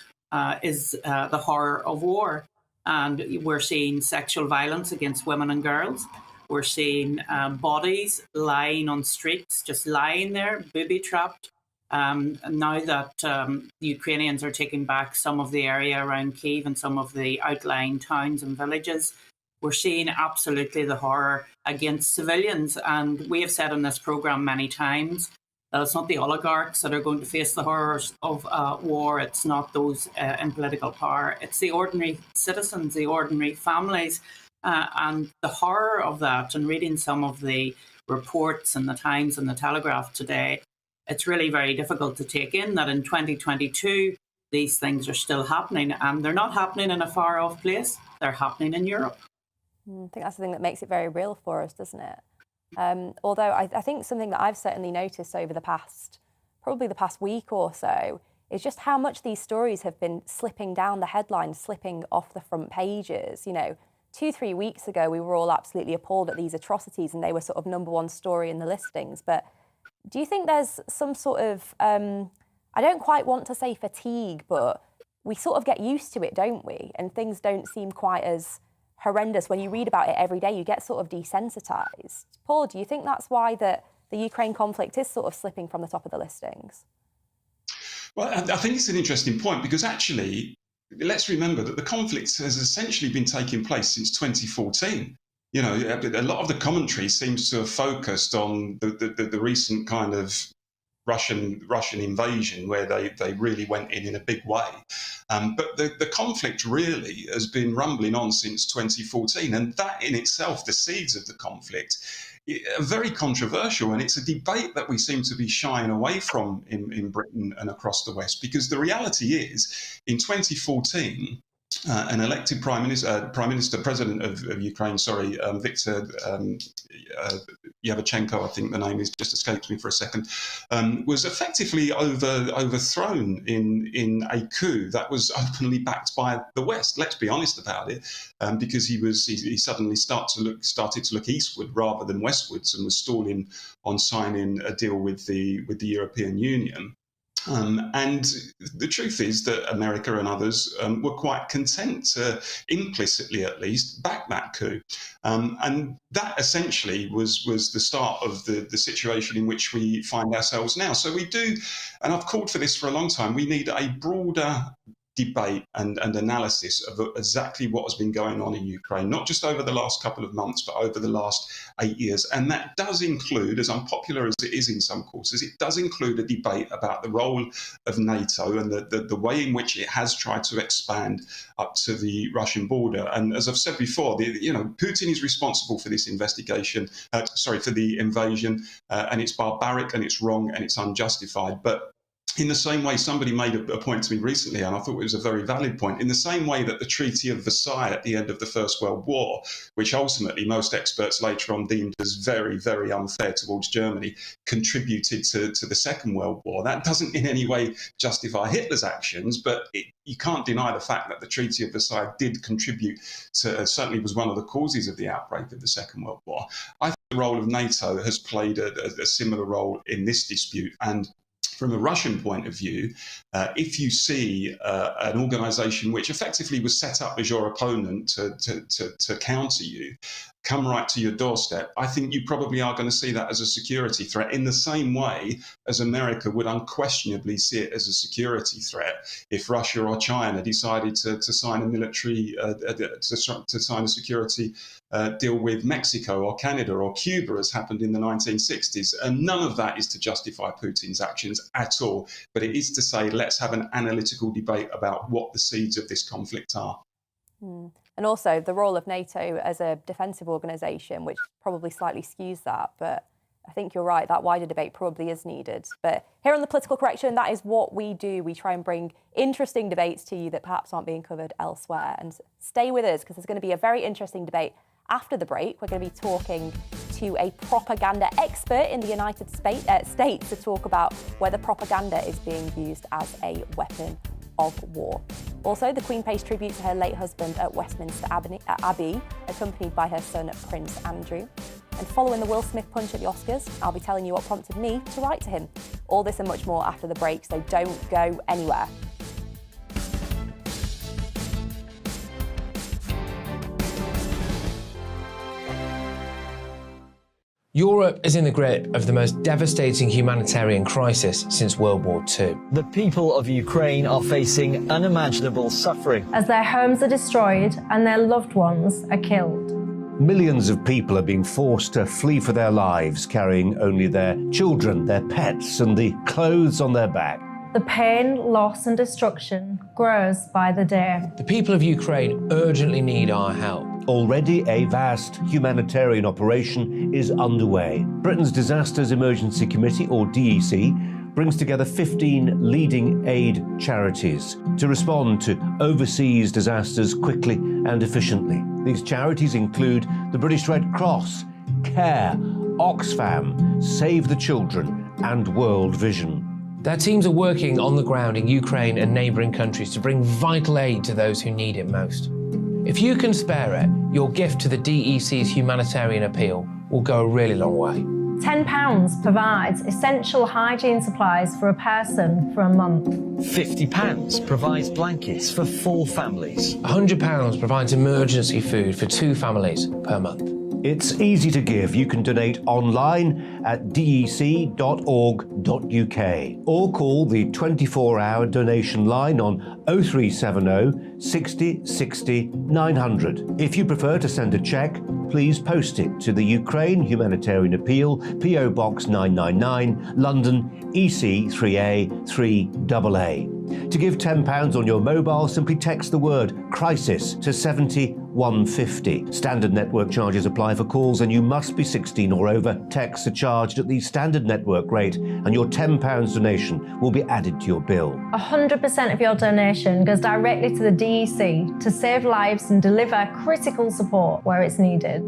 is the horror of war. And we're seeing sexual violence against women and girls. We're seeing bodies lying on streets, just lying there, booby-trapped. And now that the Ukrainians are taking back some of the area around Kyiv and some of the outlying towns and villages, we're seeing absolutely the horror against civilians. And we have said on this programme many times that it's not the oligarchs that are going to face the horrors of war. It's not those in political power. It's the ordinary citizens, the ordinary families. And the horror of that, and reading some of the reports in the Times and the Telegraph today, it's really very difficult to take in that in 2022, these things are still happening. And they're not happening in a far-off place. They're happening in Europe. I think that's the thing that makes it very real for us, doesn't it? Although I think something that I've certainly noticed over probably the past week or so, is just how much these stories have been slipping down the headlines, slipping off the front pages. 2-3 weeks ago, we were all absolutely appalled at these atrocities and they were sort of #1 story in the listings. But do you think there's some sort of, I don't quite want to say fatigue, but we sort of get used to it, don't we? And things don't seem quite as horrendous. When you read about it every day, you get sort of desensitized. Paul, do you think that's why the Ukraine conflict is sort of slipping from the top of the listings? Well, I think it's an interesting point because actually, let's remember that the conflict has essentially been taking place since 2014. A lot of the commentary seems to have focused on the recent kind of Russian invasion where they really went in a big way. But the conflict really has been rumbling on since 2014. And that in itself, the seeds of the conflict, are very controversial. And it's a debate that we seem to be shying away from in Britain and across the West, because the reality is in 2014, an elected president of Ukraine, Viktor Yavchenko, I think the name is, just escapes me for a second, was effectively overthrown in a coup that was openly backed by the West. Let's be honest about it, because he suddenly started to look eastward rather than westwards, and was stalling on signing a deal with the European Union. And the truth is that America and others were quite content to, implicitly at least, back that coup. And that essentially was the start of the situation in which we find ourselves now. So we do, and I've called for this for a long time, we need a broader debate and analysis of exactly what has been going on in Ukraine, not just over the last couple of months, but over the last 8 years. And that does include, as unpopular as it is in some quarters, it does include a debate about the role of NATO and the way in which it has tried to expand up to the Russian border. And as I've said before, Putin is responsible for this for the invasion, and it's barbaric and it's wrong and it's unjustified. But in the same way, somebody made a point to me recently, and I thought it was a very valid point, in the same way that the Treaty of Versailles at the end of the First World War, which ultimately most experts later on deemed as very, very unfair towards Germany, contributed to the Second World War. That doesn't in any way justify Hitler's actions, but you can't deny the fact that the Treaty of Versailles did contribute to, certainly was one of the causes of the outbreak of the Second World War. I think the role of NATO has played a similar role in this dispute. And from a Russian point of view, if you see an organisation which effectively was set up as your opponent to counter you, come right to your doorstep, I think you probably are going to see that as a security threat in the same way as America would unquestionably see it as a security threat if Russia or China decided to sign a military, to sign a security deal with Mexico or Canada or Cuba, as happened in the 1960s. And none of that is to justify Putin's actions at all, but it is to say, let's have an analytical debate about what the seeds of this conflict are. And also the role of NATO as a defensive organisation, which probably slightly skews that. But I think you're right, that wider debate probably is needed. But here on The Political Correction, that is what we do. We try and bring interesting debates to you that perhaps aren't being covered elsewhere. And stay with us, because there's going to be a very interesting debate after the break. We're going to be talking to a propaganda expert in the United States to talk about whether propaganda is being used as a weapon of war. Also, the Queen pays tribute to her late husband at Westminster Abbey, accompanied by her son Prince Andrew. And following the Will Smith punch at the Oscars, I'll be telling you what prompted me to write to him. All this and much more after the break, so don't go anywhere. Europe is in the grip of the most devastating humanitarian crisis since World War II. The people of Ukraine are facing unimaginable suffering as their homes are destroyed and their loved ones are killed. Millions of people are being forced to flee for their lives, carrying only their children, their pets, and the clothes on their back. The pain, loss, and destruction grows by the day. The people of Ukraine urgently need our help. Already a vast humanitarian operation is underway. Britain's Disasters Emergency Committee, or DEC, brings together 15 leading aid charities to respond to overseas disasters quickly and efficiently. These charities include the British Red Cross, CARE, Oxfam, Save the Children, and World Vision. Their teams are working on the ground in Ukraine and neighbouring countries to bring vital aid to those who need it most. If you can spare it, your gift to the DEC's humanitarian appeal will go a really long way. £10 provides essential hygiene supplies for a person for a month. £50 provides blankets for 4 families. £100 provides emergency food for 2 families per month. It's easy to give. You can donate online at dec.org.uk or call the 24-hour donation line on 0370 60 60 900. If you prefer to send a cheque, please post it to the Ukraine Humanitarian Appeal, PO Box 999, London, EC 3A 3AA. To give £10 on your mobile, simply text the word crisis to 70150. Standard network charges apply for calls and you must be 16 or over. Texts are charged at the standard network rate and your £10 donation will be added to your bill. 100% of your donation goes directly to the DEC to save lives and deliver critical support where it's needed.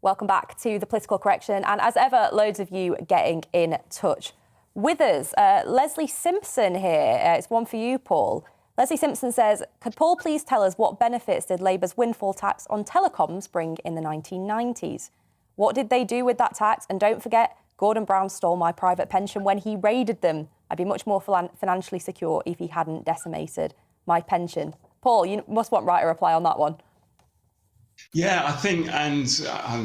Welcome back to The Political Correction, and as ever, loads of you getting in touch with us. Leslie Simpson here, it's one for you, Paul. Leslie Simpson says, could Paul please tell us what benefits did Labour's windfall tax on telecoms bring in the 1990s? What did they do with that tax? And don't forget, Gordon Brown stole my private pension when he raided them. I'd be much more financially secure if he hadn't decimated my pension. Paul, you must want right a reply on that one. Yeah, I think, and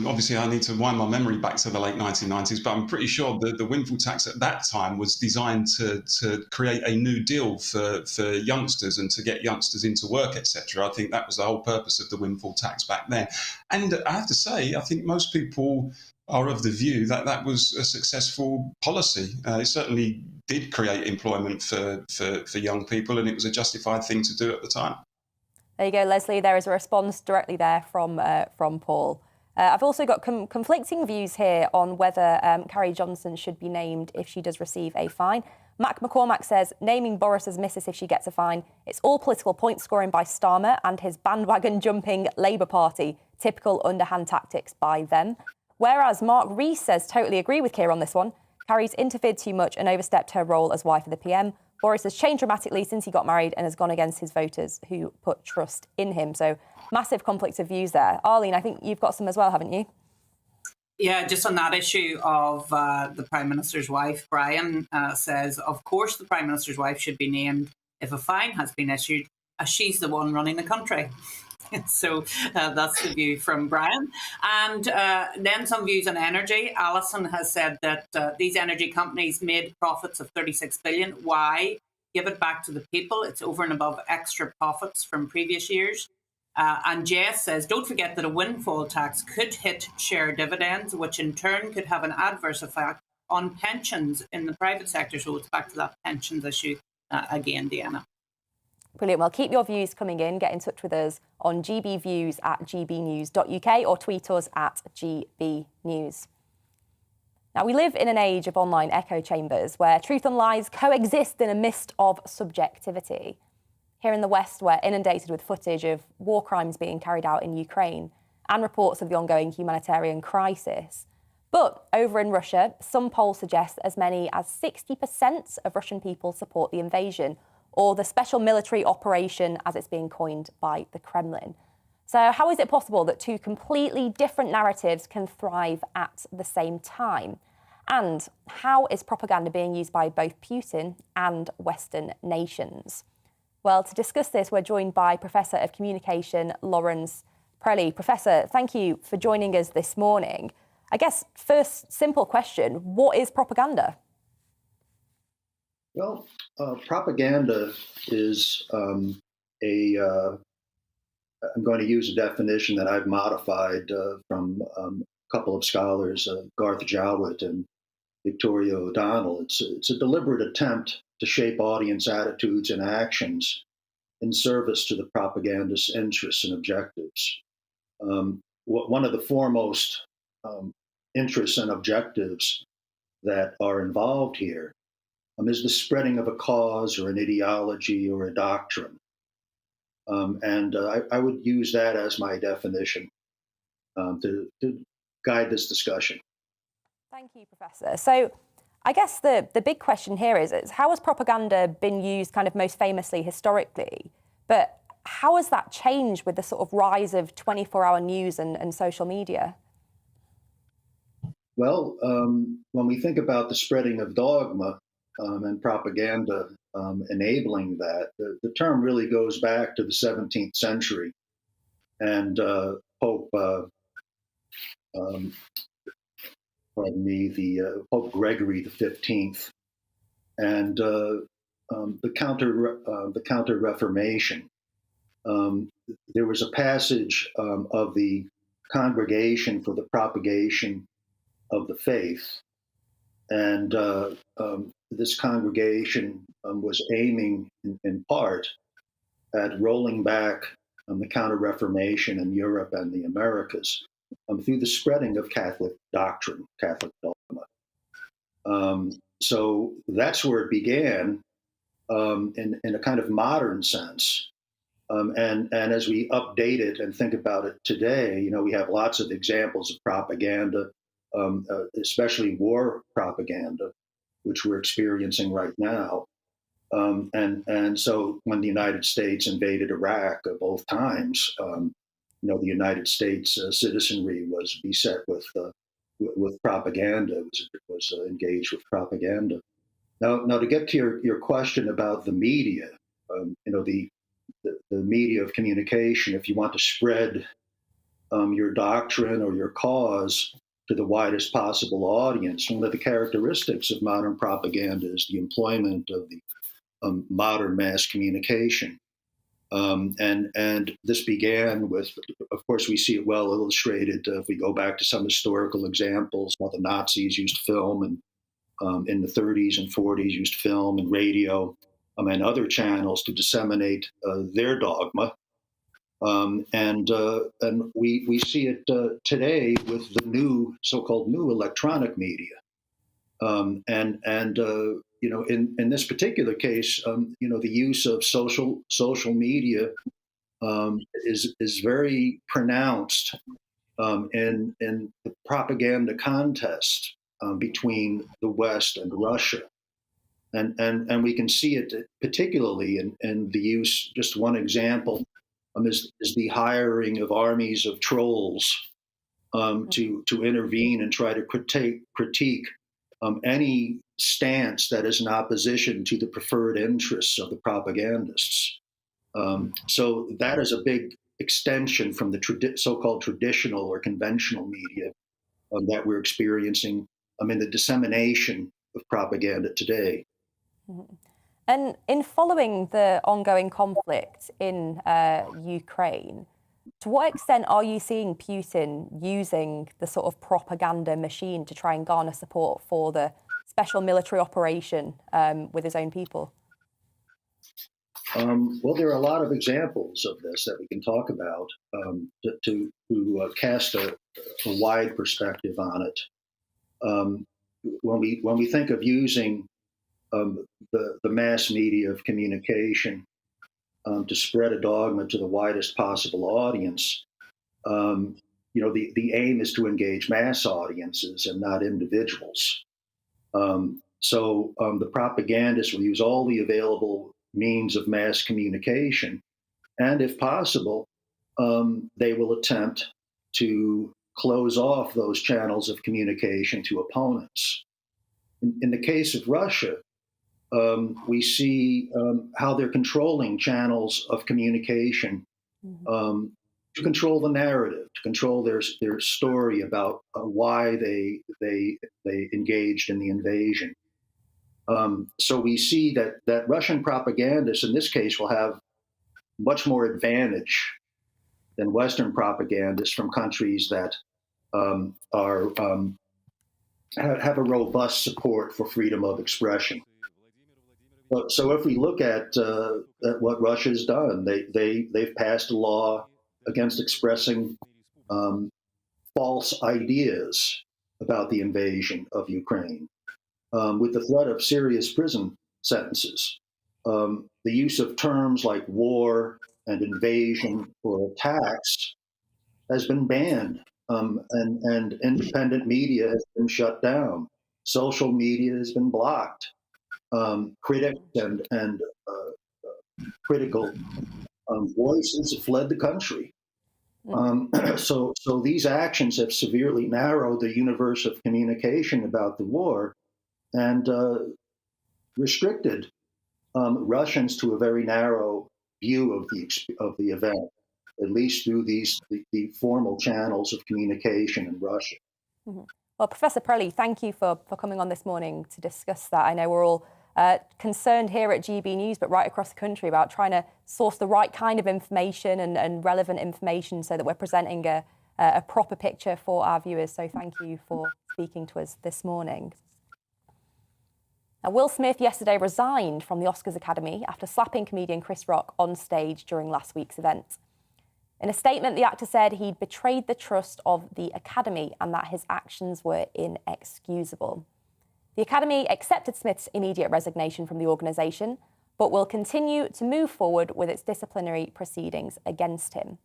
obviously I need to wind my memory back to the late 1990s, but I'm pretty sure the windfall tax at that time was designed to create a new deal for youngsters and to get youngsters into work, etc. I think that was the whole purpose of the windfall tax back then. And I have to say, I think most people are of the view that that was a successful policy. It certainly did create employment for young people, and it was a justified thing to do at the time. There you go, Leslie. There is a response directly there from Paul. I've also got conflicting views here on whether Carrie Johnson should be named if she does receive a fine. Mac McCormack says, naming Boris as Mrs. if she gets a fine. It's all political point scoring by Starmer and his bandwagon jumping Labour Party. Typical underhand tactics by them. Whereas Mark Rees says, totally agree with Keir on this one. Carrie's interfered too much and overstepped her role as wife of the PM. Boris has changed dramatically since he got married and has gone against his voters who put trust in him. So massive conflicts of views there. Arlene, I think you've got some as well, haven't you? Yeah, just on that issue of the Prime Minister's wife, Brian says, of course the Prime Minister's wife should be named if a fine has been issued, as she's the one running the country. So that's the view from Brian. And then some views on energy. Alison has said that these energy companies made profits of 36 billion. Why? Give it back to the people. It's over and above extra profits from previous years. And Jess says, don't forget that a windfall tax could hit share dividends, which in turn could have an adverse effect on pensions in the private sector. So it's back to that pensions issue again, Deanna. Brilliant. Well, keep your views coming in. Get in touch with us on gbviews@gbnews.uk or tweet us at gbnews. Now, we live in an age of online echo chambers where truth and lies coexist in a mist of subjectivity. Here in the West, we're inundated with footage of war crimes being carried out in Ukraine and reports of the ongoing humanitarian crisis. But over in Russia, some polls suggest as many as 60% of Russian people support the invasion, or the special military operation as it's being coined by the Kremlin. So how is it possible that two completely different narratives can thrive at the same time? And how is propaganda being used by both Putin and Western nations? Well, to discuss this, we're joined by Professor of Communication, Lawrence Preley. Professor, thank you for joining us this morning. I guess first simple question, what is propaganda? Well, propaganda is I'm going to use a definition that I've modified from a couple of scholars, Garth Jowett and Victoria O'Donnell. It's a deliberate attempt to shape audience attitudes and actions in service to the propagandist's interests and objectives. One of the foremost interests and objectives that are involved here is the spreading of a cause or an ideology or a doctrine. I would use that as my definition to guide this discussion. Thank you, Professor. So I guess the big question here is how has propaganda been used kind of most famously historically, but how has that changed with the sort of rise of 24-hour news and social media? Well, when we think about the spreading of dogma and propaganda enabling that, the term really goes back to the 17th century. And Pope Gregory XV and the Counter-Reformation. There was a passage of the Congregation for the Propagation of the Faith, and this congregation was aiming in part at rolling back the Counter-Reformation in Europe and the Americas through the spreading of Catholic doctrine, Catholic dogma. So that's where it began in a kind of modern sense. And as we update it and think about it today, we have lots of examples of propaganda, especially war propaganda, which we're experiencing right now. And so when the United States invaded Iraq both times, the United States citizenry was beset with propaganda, was engaged with propaganda. Now to get to your question about the media, the media of communication, if you want to spread your doctrine or your cause to the widest possible audience, one of the characteristics of modern propaganda is the employment of the modern mass communication. And this began with, of course, we see it well illustrated if we go back to some historical examples, how the Nazis used film and in the 30s and 40s used film and radio and other channels to disseminate their dogma. And we see it today with the new so-called new electronic media. In this particular case, the use of social media is very pronounced in the propaganda contest between the West and Russia. And we can see it particularly in the use, just one example, is the hiring of armies of trolls to intervene and try to critique any stance that is in opposition to the preferred interests of the propagandists. So that is a big extension from the so-called traditional or conventional media that we're experiencing in the dissemination of propaganda today. Mm-hmm. And in following the ongoing conflict in Ukraine, to what extent are you seeing Putin using the sort of propaganda machine to try and garner support for the special military operation with his own people? Well, there are a lot of examples of this that we can talk about to cast a wide perspective on it. When we think of using the mass media of communication to spread a dogma to the widest possible audience, the aim is to engage mass audiences and not individuals. So the propagandists will use all the available means of mass communication, and if possible, they will attempt to close off those channels of communication to opponents. In the case of Russia, we see how they're controlling channels of communication to control the narrative, to control their story about why they engaged in the invasion. So we see that Russian propagandists, in this case, will have much more advantage than Western propagandists from countries that have a robust support for freedom of expression. So if we look at what Russia's done, they've passed a law against expressing false ideas about the invasion of Ukraine, with the threat of serious prison sentences. The use of terms like war and invasion or attacks has been banned, and independent media has been shut down. Social media has been blocked. Critics and critical voices have fled the country. So these actions have severely narrowed the universe of communication about the war and restricted Russians to a very narrow view of the event, at least through the formal channels of communication in Russia. Well, Professor Prelli, thank you for coming on this morning to discuss that. I know we're all concerned here at GB News, but right across the country, about trying to source the right kind of information and relevant information so that we're presenting a proper picture for our viewers. So thank you for speaking to us this morning. Now, Will Smith yesterday resigned from the Oscars Academy after slapping comedian Chris Rock on stage during last week's event. In a statement, the actor said he'd betrayed the trust of the Academy and that his actions were inexcusable. The Academy accepted Smith's immediate resignation from the organisation, but will continue to move forward with its disciplinary proceedings against him.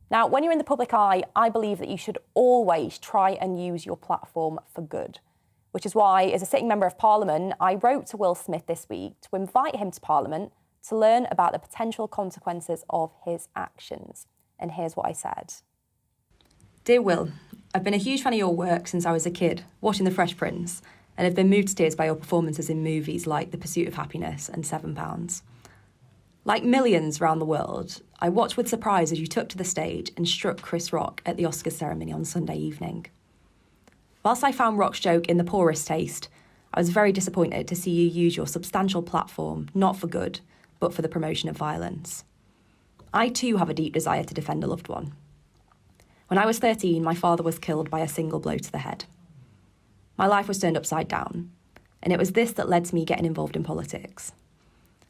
Now, when you're in the public eye, I believe that you should always try and use your platform for good, which is why, as a sitting member of Parliament, I wrote to Will Smith this week to invite him to Parliament to learn about the potential consequences of his actions. And here's what I said. Dear Will, I've been a huge fan of your work since I was a kid, watching The Fresh Prince, and have been moved to tears by your performances in movies like The Pursuit of Happiness and £7. Like millions around the world, I watched with surprise as you took to the stage and struck Chris Rock at the Oscars ceremony on Sunday evening. Whilst I found Rock's joke in the poorest taste, I was very disappointed to see you use your substantial platform not for good, but for the promotion of violence. I too have a deep desire to defend a loved one. When I was 13, my father was killed by a single blow to the head. My life was turned upside down, and it was this that led to me getting involved in politics.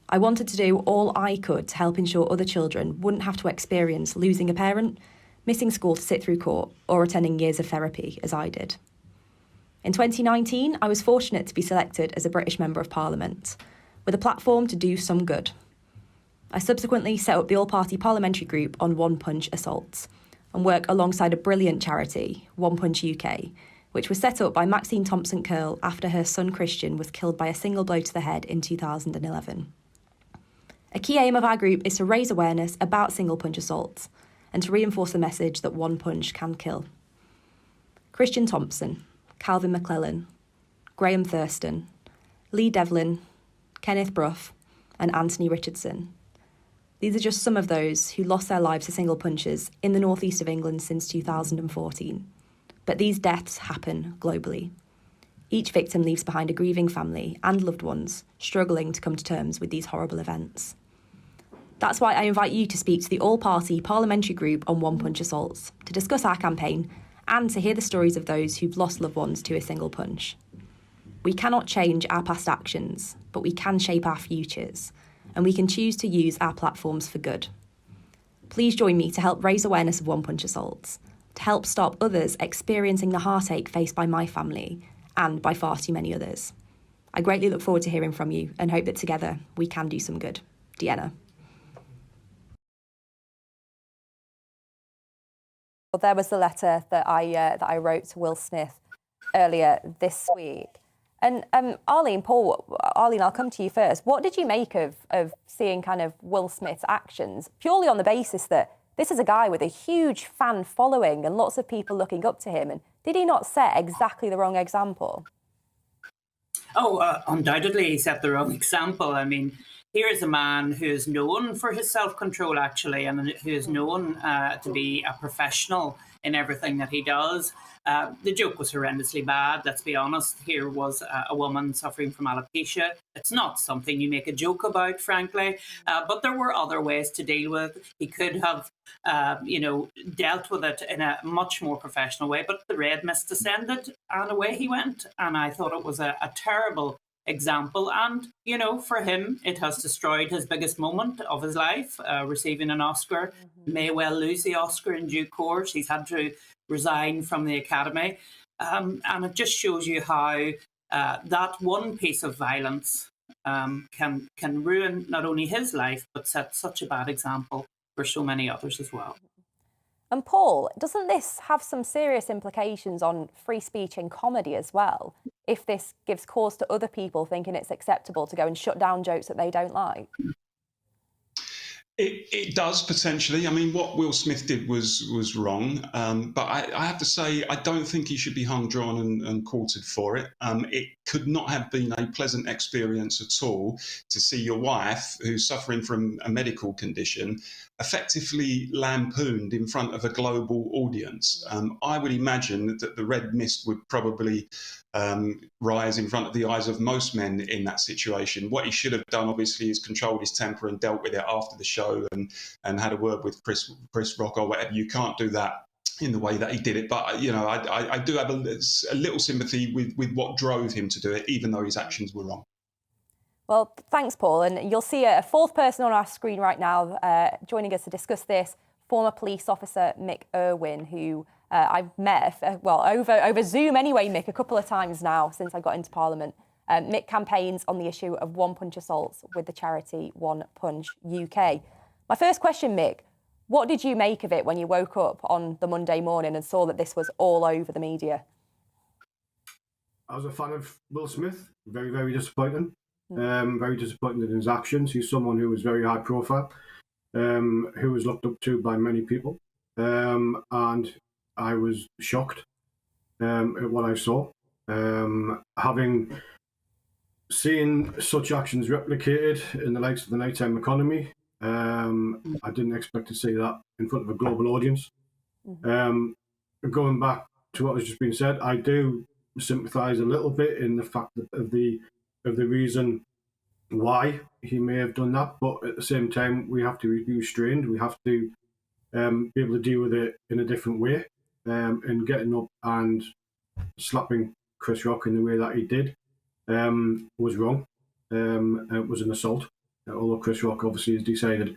I wanted to do all I could to help ensure other children wouldn't have to experience losing a parent, missing school to sit through court, or attending years of therapy, as I did. In 2019, I was fortunate to be selected as a British Member of Parliament, with a platform to do some good. I subsequently set up the all-party parliamentary group on One Punch assaults, and work alongside a brilliant charity, One Punch UK, which was set up by Maxine Thompson-Curl after her son Christian was killed by a single blow to the head in 2011. A key aim of our group is to raise awareness about single punch assaults and to reinforce the message that one punch can kill. Christian Thompson, Calvin McClellan, Graham Thurston, Lee Devlin, Kenneth Brough, and Anthony Richardson. These are just some of those who lost their lives to single punches in the northeast of England since 2014. But these deaths happen globally. Each victim leaves behind a grieving family and loved ones struggling to come to terms with these horrible events. That's why I invite you to speak to the all-party parliamentary group on One Punch assaults to discuss our campaign and to hear the stories of those who've lost loved ones to a single punch. We cannot change our past actions, but we can shape our futures, and we can choose to use our platforms for good. Please join me to help raise awareness of One Punch assaults, to help stop others experiencing the heartache faced by my family and by far too many others. I greatly look forward to hearing from you and hope that together we can do some good. Deanna. Well, there was the letter that I wrote to Will Smith earlier this week. And Arlene, I'll come to you first. What did you make of seeing kind of Will Smith's actions, purely on the basis that this is a guy with a huge fan following and lots of people looking up to him? And did he not set exactly the wrong example? Oh, undoubtedly he set the wrong example. I mean, here is a man who is known for his self-control, actually, and who is known to be a professional in everything that he does. The joke was horrendously bad, let's be honest. Here was a woman suffering from alopecia. It's not something you make a joke about, frankly, but there were other ways to deal with it. He could have, dealt with it in a much more professional way, but the red mist descended and away he went. And I thought it was a terrible example. And, for him, it has destroyed his biggest moment of his life, receiving an Oscar. May well lose the Oscar in due course. He's had to resign from the Academy. And it just shows you how that one piece of violence can ruin not only his life, but set such a bad example for so many others as well. And Paul, doesn't this have some serious implications on free speech in comedy as well, if this gives cause to other people thinking it's acceptable to go and shut down jokes that they don't like? It does, potentially. I mean, what Will Smith did was wrong. But I have to say, I don't think he should be hung, drawn and quartered for it. It could not have been a pleasant experience at all to see your wife, who's suffering from a medical condition, effectively lampooned in front of a global audience. I would imagine that the red mist would probably rise in front of the eyes of most men in that situation. What he should have done, obviously, is controlled his temper and dealt with it after the show and had a word with Chris Rock or whatever. You can't do that in the way that he did it. But, I do have a little sympathy with what drove him to do it, even though his actions were wrong. Well, thanks, Paul. And you'll see a fourth person on our screen right now joining us to discuss this, former police officer Mick Irwin, who I've met, over Zoom anyway, Mick, a couple of times now since I got into Parliament. Mick campaigns on the issue of one-punch assaults with the charity One Punch UK. My first question, Mick, what did you make of it when you woke up on the Monday morning and saw that this was all over the media? I was a fan of Will Smith, very, very disappointing. Very disappointed in his actions. He's someone who was very high profile, who was looked up to by many people. And I was shocked at what I saw. Having seen such actions replicated in the likes of the nighttime economy, I didn't expect to see that in front of a global audience. Going back to what has just been said, I do sympathise a little bit in the fact that of the reason why he may have done that, but at the same time, we have to be restrained. We have to be able to deal with it in a different way. And getting up and slapping Chris Rock in the way that he did was wrong. It was an assault. Although Chris Rock obviously has decided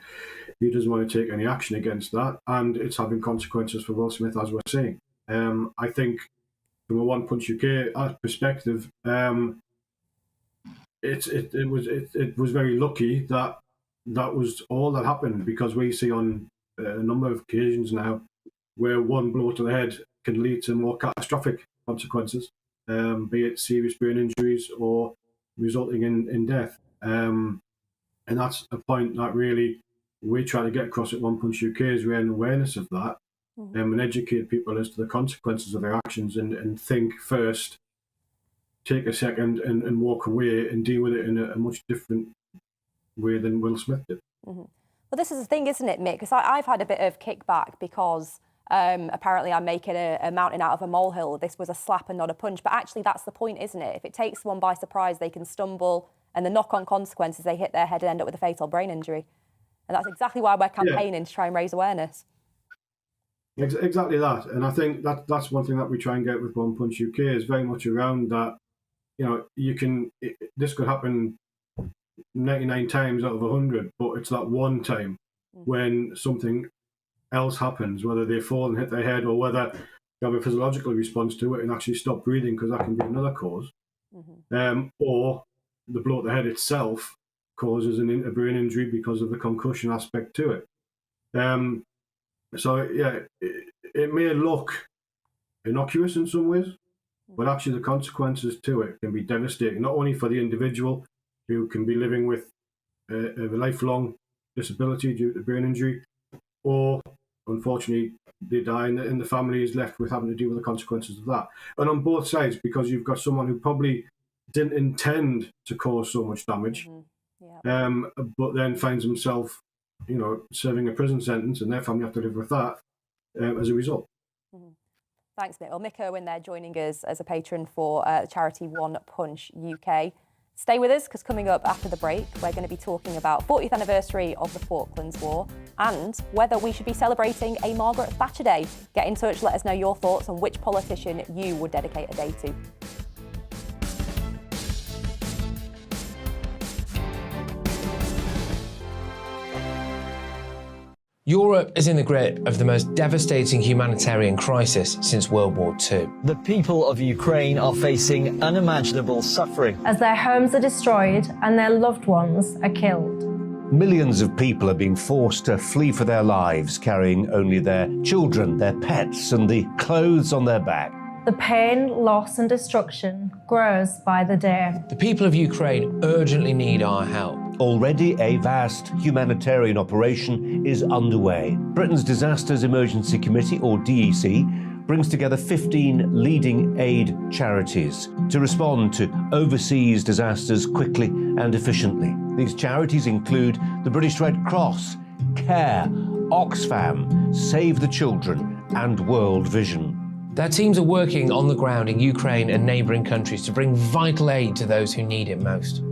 he doesn't want to take any action against that, and it's having consequences for Will Smith, as we're saying. I think from a One Punch UK perspective, it was very lucky that was all that happened, because we see on a number of occasions now where one blow to the head can lead to more catastrophic consequences, be it serious brain injuries or resulting in death. And that's a point that really we try to get across at One Punch UK, is we have an awareness of that and educate people as to the consequences of their actions, and think first, take a second and walk away and deal with it in a much different way than Will Smith did. Well, this is the thing, isn't it, Mick? Because I've had a bit of kickback because apparently I'm making a mountain out of a molehill. This was a slap and not a punch. But actually, that's the point, isn't it? If it takes someone by surprise, they can stumble, and the knock-on consequences, they hit their head and end up with a fatal brain injury. And that's exactly why we're campaigning to try and raise awareness. Exactly that. And I think that's one thing that we try and get with One Punch UK, is very much around that. This could happen 99 times out of 100, but it's that one time when something else happens, whether they fall and hit their head, or whether you have a physiological response to it and actually stop breathing, because that can be another cause, or the blow to the head itself causes a brain injury because of the concussion aspect to it. So, yeah, it may look innocuous in some ways, but actually the consequences to it can be devastating, not only for the individual who can be living with a lifelong disability due to brain injury, or unfortunately they die and the family is left with having to deal with the consequences of that. And on both sides, because you've got someone who probably didn't intend to cause so much damage, but then finds himself, serving a prison sentence, and their family have to live with that as a result. Thanks, Mick. Well, Mick Irwin there joining us as a patron for the charity One Punch UK. Stay with us, because coming up after the break, we're going to be talking about 40th anniversary of the Falklands War and whether we should be celebrating a Margaret Thatcher Day. Get in touch, let us know your thoughts on which politician you would dedicate a day to. Europe is in the grip of the most devastating humanitarian crisis since World War II. The people of Ukraine are facing unimaginable suffering as their homes are destroyed and their loved ones are killed. Millions of people are being forced to flee for their lives, carrying only their children, their pets, and the clothes on their back. The pain, loss and destruction grows by the day. The people of Ukraine urgently need our help. Already a vast humanitarian operation is underway. Britain's Disasters Emergency Committee, or DEC, brings together 15 leading aid charities to respond to overseas disasters quickly and efficiently. These charities include the British Red Cross, CARE, Oxfam, Save the Children, and World Vision. Their teams are working on the ground in Ukraine and neighbouring countries to bring vital aid to those who need it most.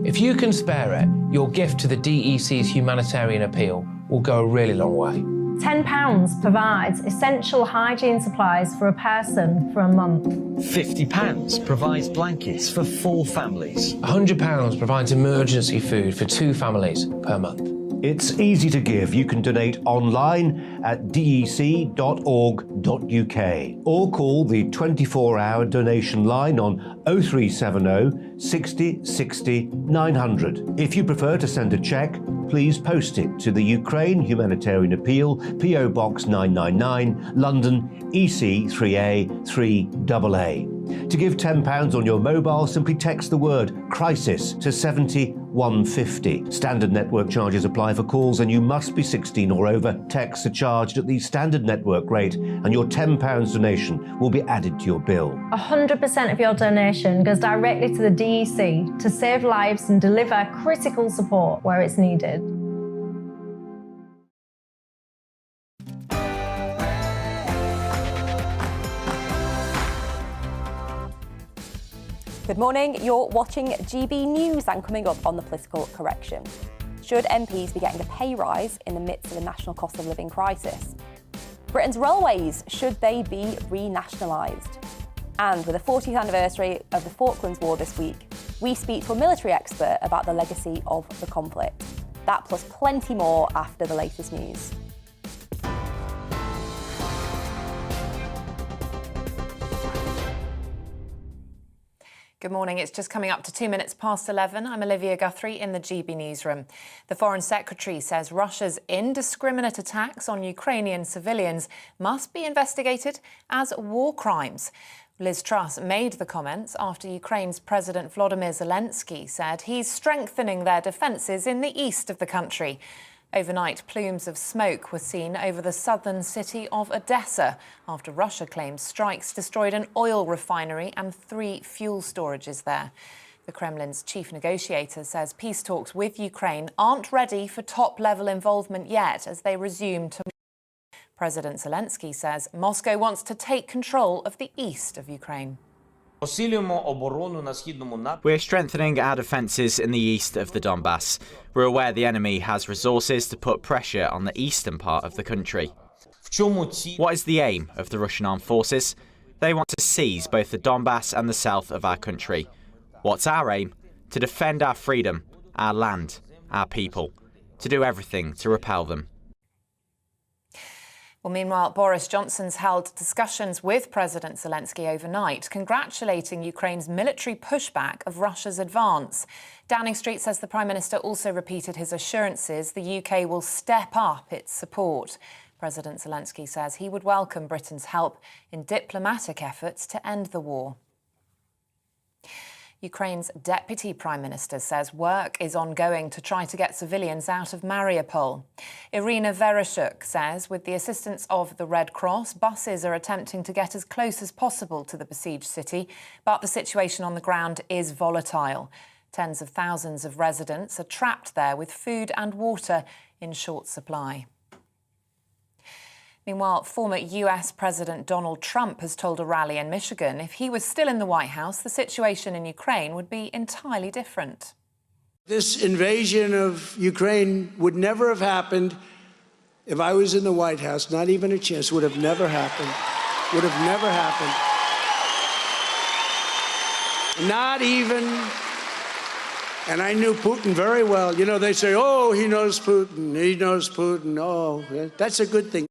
If you can spare it, your gift to the DEC's humanitarian appeal will go a really long way. £10 provides essential hygiene supplies for a person for a month. £50 provides blankets for 4 families. £100 provides emergency food for 2 families per month. It's easy to give. You can donate online at dec.org.uk or call the 24-hour donation line on 0370 60 60 900. If you prefer to send a cheque, please post it to the Ukraine Humanitarian Appeal, PO Box 999, London, EC 3A 3AA. To give £10 on your mobile, simply text the word crisis to 70150. Standard network charges apply for calls, and you must be 16 or over. Texts are charged at the standard network rate, and your £10 donation will be added to your bill. 100% of your donation goes directly to the DEC to save lives and deliver critical support where it's needed. Good morning, you're watching GB News, and coming up on the political correction. Should MPs be getting a pay rise in the midst of a national cost of living crisis? Britain's railways, should they be renationalised? And with the 40th anniversary of the Falklands War this week, we speak to a military expert about the legacy of the conflict. That plus plenty more after the latest news. Good morning. It's just coming up to 2 minutes past 11. I'm Olivia Guthrie in the GB newsroom. The Foreign Secretary says Russia's indiscriminate attacks on Ukrainian civilians must be investigated as war crimes. Liz Truss made the comments after Ukraine's President Volodymyr Zelensky said he's strengthening their defences in the east of the country. Overnight, plumes of smoke were seen over the southern city of Odessa after Russia claims strikes destroyed an oil refinery and 3 fuel storages there. The Kremlin's chief negotiator says peace talks with Ukraine aren't ready for top-level involvement yet as they resume tomorrow. President Zelensky says Moscow wants to take control of the east of Ukraine. We're strengthening our defences in the east of the Donbass. We're aware the enemy has resources to put pressure on the eastern part of the country. What is the aim of the Russian armed forces? They want to seize both the Donbass and the south of our country. What's our aim? To defend our freedom, our land, our people. To do everything to repel them. Well, meanwhile, Boris Johnson's held discussions with President Zelensky overnight, congratulating Ukraine's military pushback of Russia's advance. Downing Street says the Prime Minister also repeated his assurances the UK will step up its support. President Zelensky says he would welcome Britain's help in diplomatic efforts to end the war. Ukraine's Deputy Prime Minister says work is ongoing to try to get civilians out of Mariupol. Irina Vereshchuk says with the assistance of the Red Cross, buses are attempting to get as close as possible to the besieged city, but the situation on the ground is volatile. Tens of thousands of residents are trapped there with food and water in short supply. Meanwhile, former US President Donald Trump has told a rally in Michigan if he was still in the White House, the situation in Ukraine would be entirely different. This invasion of Ukraine would never have happened if I was in the White House. Not even a chance. Would have never happened. Would have never happened. Not even. And I knew Putin very well. You know, they say, oh, he knows Putin. He knows Putin. Oh, that's a good thing.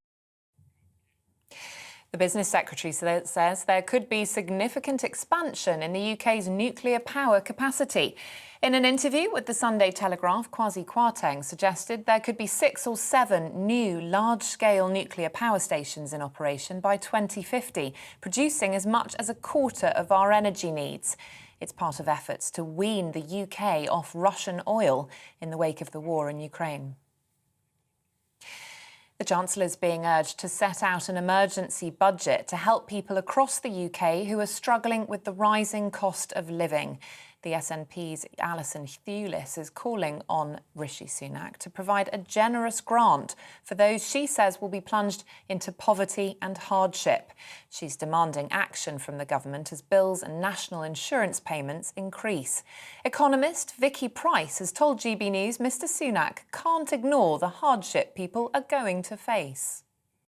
The Business Secretary says there could be significant expansion in the UK's nuclear power capacity. In an interview with the Sunday Telegraph, Kwasi Kwarteng suggested there could be 6 or 7 new large-scale nuclear power stations in operation by 2050, producing as much as a quarter of our energy needs. It's part of efforts to wean the UK off Russian oil in the wake of the war in Ukraine. The Chancellor is being urged to set out an emergency budget to help people across the UK who are struggling with the rising cost of living. The SNP's Alison Thewlis is calling on Rishi Sunak to provide a generous grant for those she says will be plunged into poverty and hardship. She's demanding action from the government as bills and national insurance payments increase. Economist Vicky Price has told GB News Mr Sunak can't ignore the hardship people are going to face.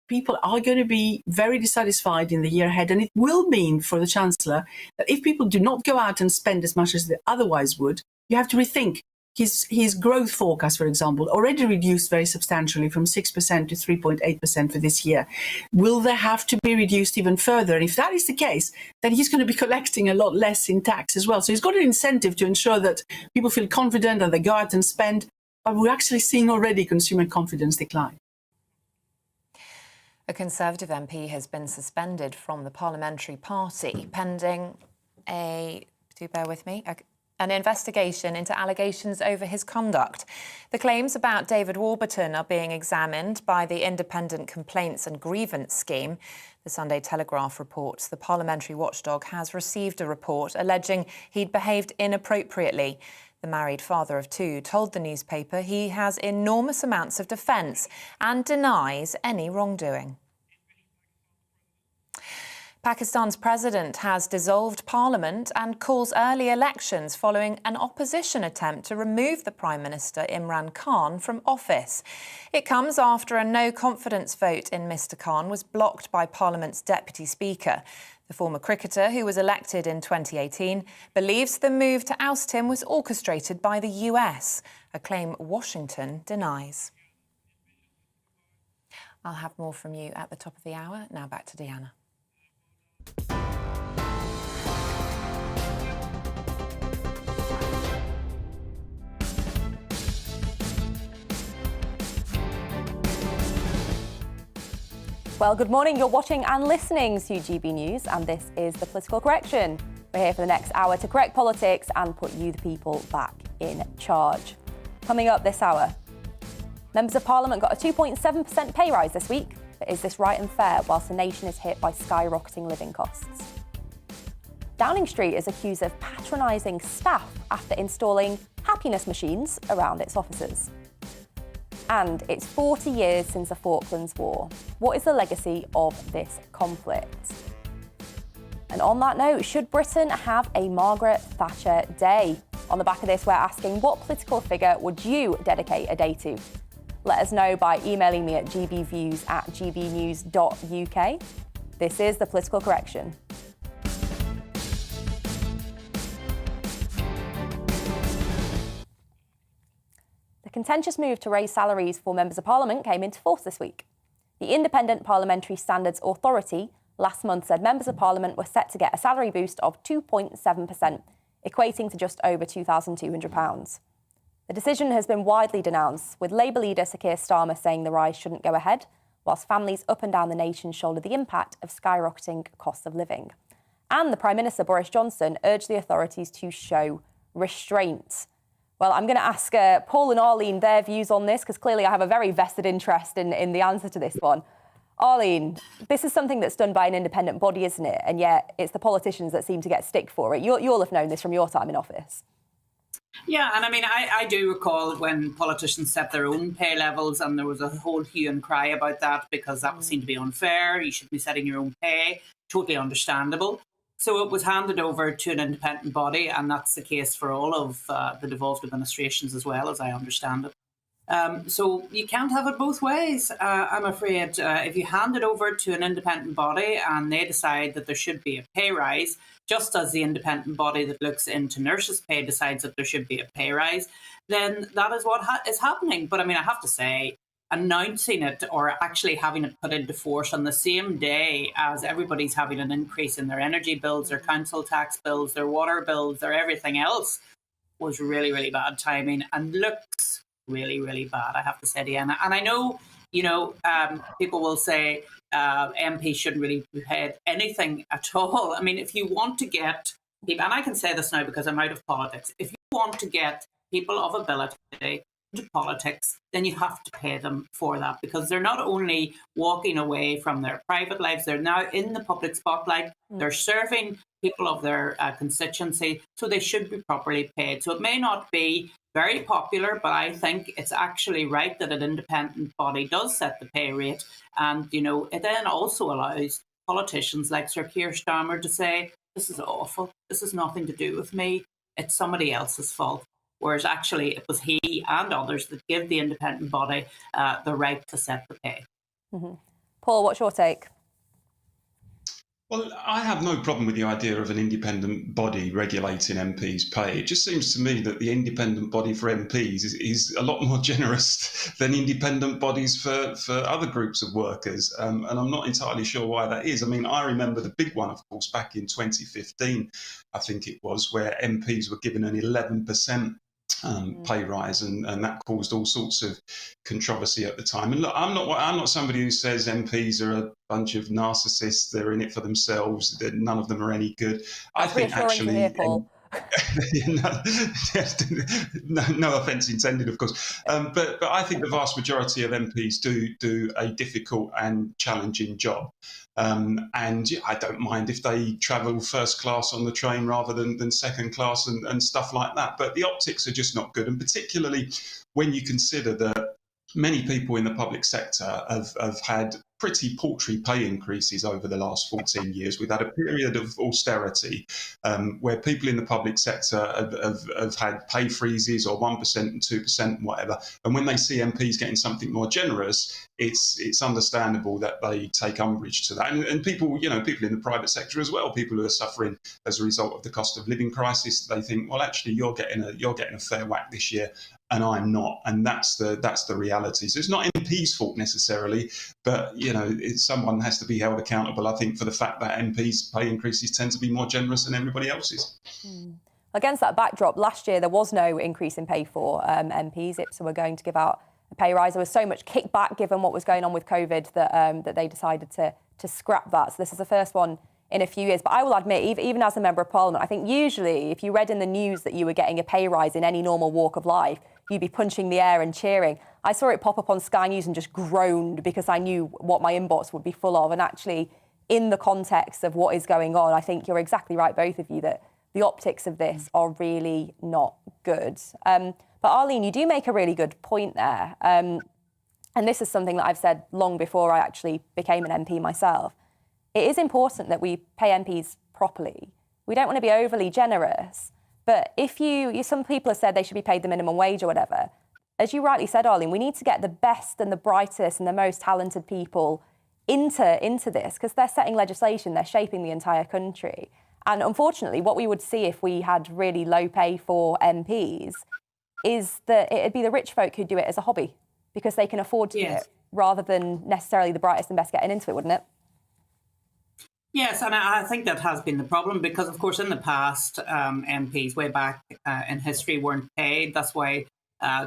People are going to be very dissatisfied in the year ahead, and it will mean for the Chancellor that if people do not go out and spend as much as they otherwise would, you have to rethink his growth forecast, for example, already reduced very substantially from 6% to 3.8% for this year. Will there have to be reduced even further? And if that is the case, then he's going to be collecting a lot less in tax as well. So he's got an incentive to ensure that people feel confident and they go out and spend, but we're actually seeing already consumer confidence decline. A Conservative MP has been suspended from the parliamentary party pending an investigation into allegations over his conduct. The claims about David Warburton are being examined by the Independent Complaints and Grievance Scheme. The Sunday Telegraph reports the parliamentary watchdog has received a report alleging he'd behaved inappropriately. The married father of 2 told the newspaper he has enormous amounts of defence and denies any wrongdoing. Pakistan's president has dissolved parliament and calls early elections following an opposition attempt to remove the Prime Minister Imran Khan from office. It comes after a no-confidence vote in Mr Khan was blocked by Parliament's Deputy Speaker. The former cricketer, who was elected in 2018, believes the move to oust him was orchestrated by the US, a claim Washington denies. I'll have more from you at the top of the hour. Now back to Deanna. Well, good morning. You're watching and listening to GB News, and this is The Political Correction. We're here for the next hour to correct politics and put you, the people, back in charge. Coming up this hour, members of Parliament got a 2.7% pay rise this week. But is this right and fair whilst the nation is hit by skyrocketing living costs? Downing Street is accused of patronising staff after installing happiness machines around its offices. And it's 40 years since the Falklands War. What is the legacy of this conflict? And on that note, should Britain have a Margaret Thatcher Day? On the back of this, we're asking, what political figure would you dedicate a day to? Let us know by emailing me at gbviews@gbnews.uk. This is The Political Correction. The contentious move to raise salaries for members of Parliament came into force this week. The Independent Parliamentary Standards Authority last month said members of Parliament were set to get a salary boost of 2.7%, equating to just over £2,200. The decision has been widely denounced, with Labour leader Sir Keir Starmer saying the rise shouldn't go ahead, whilst families up and down the nation shoulder the impact of skyrocketing costs of living. And the Prime Minister, Boris Johnson, urged the authorities to show restraint. Well, I'm going to ask Paul and Arlene their views on this, because clearly I have a very vested interest in the answer to this one. Arlene, this is something that's done by an independent body, isn't it? And yet it's the politicians that seem to get stick for it. You'll have known this from your time in office. Yeah, and I mean, I do recall when politicians set their own pay levels, and there was a whole hue and cry about that because that seemed to be unfair. You should be setting your own pay. Totally understandable. So it was handed over to an independent body, and that's the case for all of the devolved administrations as well, as I understand it. So you can't have it both ways, I'm afraid. If you hand it over to an independent body and they decide that there should be a pay rise, just as the independent body that looks into nurses' pay decides that there should be a pay rise, then that is what is happening. But I mean, I have to say, announcing it or actually having it put into force on the same day as everybody's having an increase in their energy bills, their council tax bills, their water bills, their everything else was really, really bad timing and looks really, really bad, I have to say, Deanna. And I know, people will say MPs shouldn't really be paid anything at all. I mean, if you want to get people, and I can say this now because I'm out of politics, if you want to get people of ability into politics, then you have to pay them for that, because they're not only walking away from their private lives, they're now in the public spotlight, they're serving people of their constituency, so they should be properly paid. So it may not be very popular, but I think it's actually right that an independent body does set the pay rate. And, it then also allows politicians like Sir Keir Starmer to say, this is awful, this has nothing to do with me, it's somebody else's fault. Whereas actually it was he and others that give the independent body the right to set the pay. Mm-hmm. Paul, what's your take? Well, I have no problem with the idea of an independent body regulating MPs' pay. It just seems to me that the independent body for MPs is a lot more generous than independent bodies for other groups of workers. And I'm not entirely sure why that is. I mean, I remember the big one, of course, back in 2015, I think it was, where MPs were given an 11% pay rise, and that caused all sorts of controversy at the time. And look, I'm not somebody who says MPs are a bunch of narcissists. They're in it for themselves. That none of them are any good. I think actually. No offence intended, of course. But I think the vast majority of MPs do a difficult and challenging job. And I don't mind if they travel first class on the train rather than second class and stuff like that. But the optics are just not good. And particularly when you consider that many people in the public sector have had pretty paltry pay increases over the last 14 years. We've had a period of austerity where people in the public sector have had pay freezes or 1% and 2% and whatever. And when they see MPs getting something more generous, it's understandable that they take umbrage to that. And people, people in the private sector as well, people who are suffering as a result of the cost of living crisis, they think, well, actually, you're getting a fair whack this year, and I'm not, and that's the reality. So it's not MP's fault necessarily, but someone has to be held accountable, I think, for the fact that MPs' pay increases tend to be more generous than everybody else's. Against that backdrop, last year there was no increase in pay for MPs. So we're going to give out a pay rise. There was so much kickback given what was going on with COVID that they decided to scrap that. So this is the first one in a few years. But I will admit, even as a Member of Parliament, I think usually if you read in the news that you were getting a pay rise in any normal walk of life, you'd be punching the air and cheering. I saw it pop up on Sky News and just groaned because I knew what my inbox would be full of. And actually, in the context of what is going on, I think you're exactly right, both of you, that the optics of this are really not good. But Arlene, you do make a really good point there. And this is something that I've said long before I actually became an MP myself. It is important that we pay MPs properly. We don't want to be overly generous. But if some people have said they should be paid the minimum wage or whatever, as you rightly said, Arlene, we need to get the best and the brightest and the most talented people into this, because they're setting legislation, they're shaping the entire country. And unfortunately, what we would see if we had really low pay for MPs is that it'd be the rich folk who do it as a hobby because they can afford to do it rather than necessarily the brightest and best getting into it, wouldn't it? Yes, and I think that has been the problem because, of course, in the past, MPs way back in history weren't paid. That's why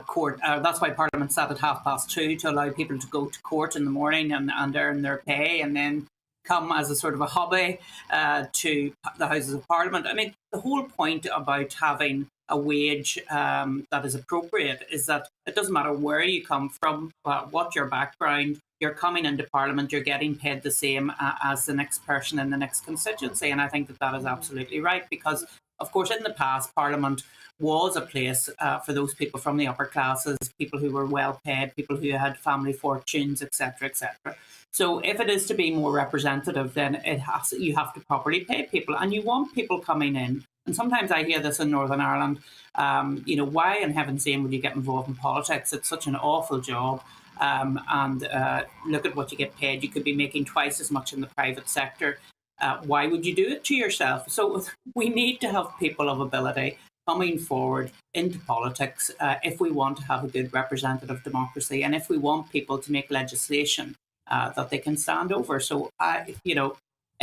court. That's why Parliament sat at 2:30 to allow people to go to court in the morning and earn their pay, and then come as a sort of a hobby to the Houses of Parliament. I mean, the whole point about having a wage that is appropriate is that it doesn't matter where you come from, what your background, you're coming into Parliament, you're getting paid the same as the next person in the next constituency. And I think that is absolutely right, because, of course, in the past, Parliament was a place for those people from the upper classes, people who were well paid, people who had family fortunes, etc., etc. So if it is to be more representative, then you have to properly pay people, and you want people coming in. And sometimes I hear this in Northern Ireland, why in heaven's name would you get involved in politics? It's such an awful job. And look at what you get paid. You could be making twice as much in the private sector. Why would you do it to yourself? So we need to have people of ability coming forward into politics if we want to have a good representative democracy, and if we want people to make legislation that they can stand over. So,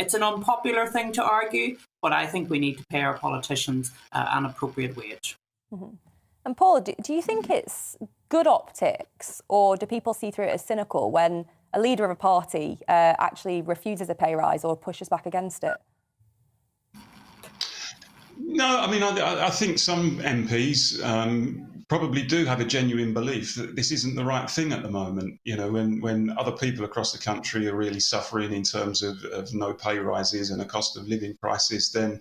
it's an unpopular thing to argue, but I think we need to pay our politicians an appropriate wage. Mm-hmm. And Paul, do you think it's good optics, or do people see through it as cynical when a leader of a party actually refuses a pay rise or pushes back against it? No, I mean, I think some MPs probably do have a genuine belief that this isn't the right thing at the moment. When other people across the country are really suffering in terms of no pay rises and a cost of living crisis, then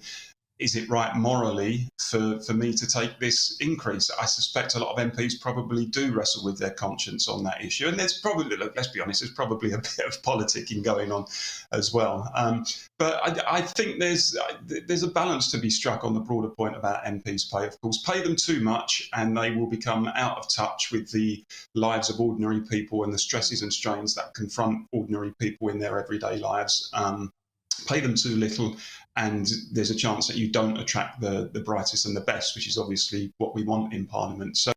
is it right morally for me to take this increase? I suspect a lot of MPs probably do wrestle with their conscience on that issue. And there's probably, let's be honest, there's probably a bit of politicking going on as well. But I think there's a balance to be struck on the broader point about MPs' pay. Of course, pay them too much and they will become out of touch with the lives of ordinary people and the stresses and strains that confront ordinary people in their everyday lives. Pay them too little, and there's a chance that you don't attract the brightest and the best, which is obviously what we want in Parliament. So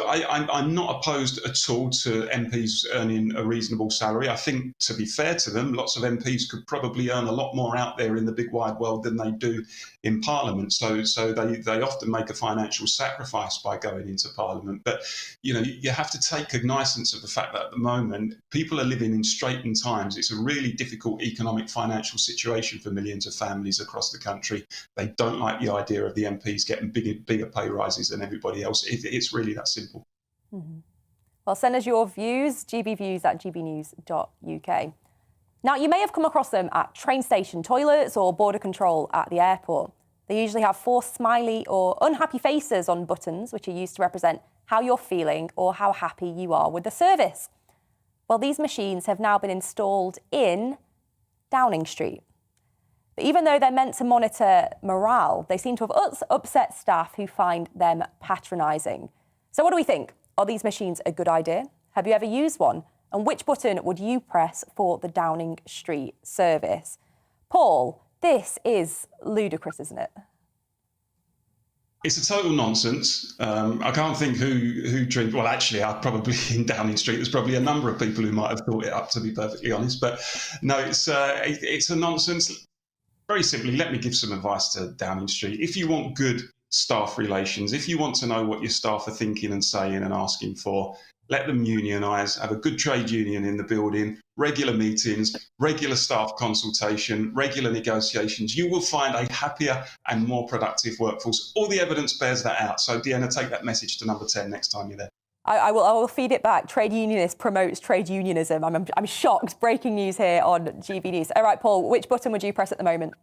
I'm not opposed at all to MPs earning a reasonable salary. I think, to be fair to them, lots of MPs could probably earn a lot more out there in the big wide world than they do in Parliament. So they often make a financial sacrifice by going into Parliament. But, you have to take cognizance of the fact that at the moment, people are living in straitened times. It's a really difficult economic financial situation for millions of families across the country. They don't like the idea of the MPs getting bigger pay rises than everybody else. It's really that simple. Mm-hmm. Well, send us your views, gbviews@gbnews.uk. Now, you may have come across them at train station toilets or border control at the airport. They usually have 4 smiley or unhappy faces on buttons, which are used to represent how you're feeling or how happy you are with the service. Well, these machines have now been installed in Downing Street. But even though they're meant to monitor morale, they seem to have upset staff who find them patronising. So what do we think? Are these machines a good idea? Have you ever used one? And which button would you press for the Downing Street service? Paul, this is ludicrous, isn't it? It's a total nonsense. I can't think who dreamed. Well, actually, probably in Downing Street, there's probably a number of people who might have thought it up, to be perfectly honest. But no, it's a nonsense. Very simply, let me give some advice to Downing Street. If you want good staff relations, if you want to know what your staff are thinking and saying and asking for, let them unionise, have a good trade union in the building, regular meetings, regular staff consultation, regular negotiations. You will find a happier and more productive workforce. All the evidence bears that out. So, Deanna, take that message to number 10 next time you're there. I will feed it back. Trade unionist promotes trade unionism. I'm shocked. Breaking news here on GB News. All right, Paul, which button would you press at the moment?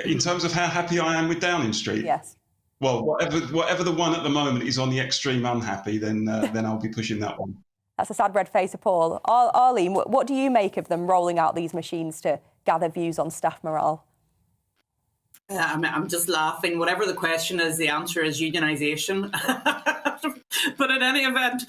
In terms of how happy I am with Downing Street? Yes. Well, whatever the one at the moment is on the extreme unhappy, then I'll be pushing that one. That's a sad red face of Paul. Arlene, what do you make of them rolling out these machines to gather views on staff morale? I'm just laughing. Whatever the question is, the answer is unionisation. But in any event,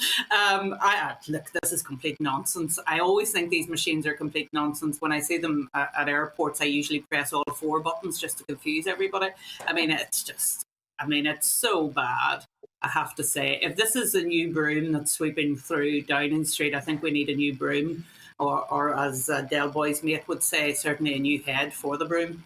look, this is complete nonsense. I always think these machines are complete nonsense. When I see them at airports, I usually press all 4 buttons just to confuse everybody. It's so bad, I have to say. If this is a new broom that's sweeping through Downing Street, I think we need a new broom, or as Del Boy's mate would say, certainly a new head for the broom.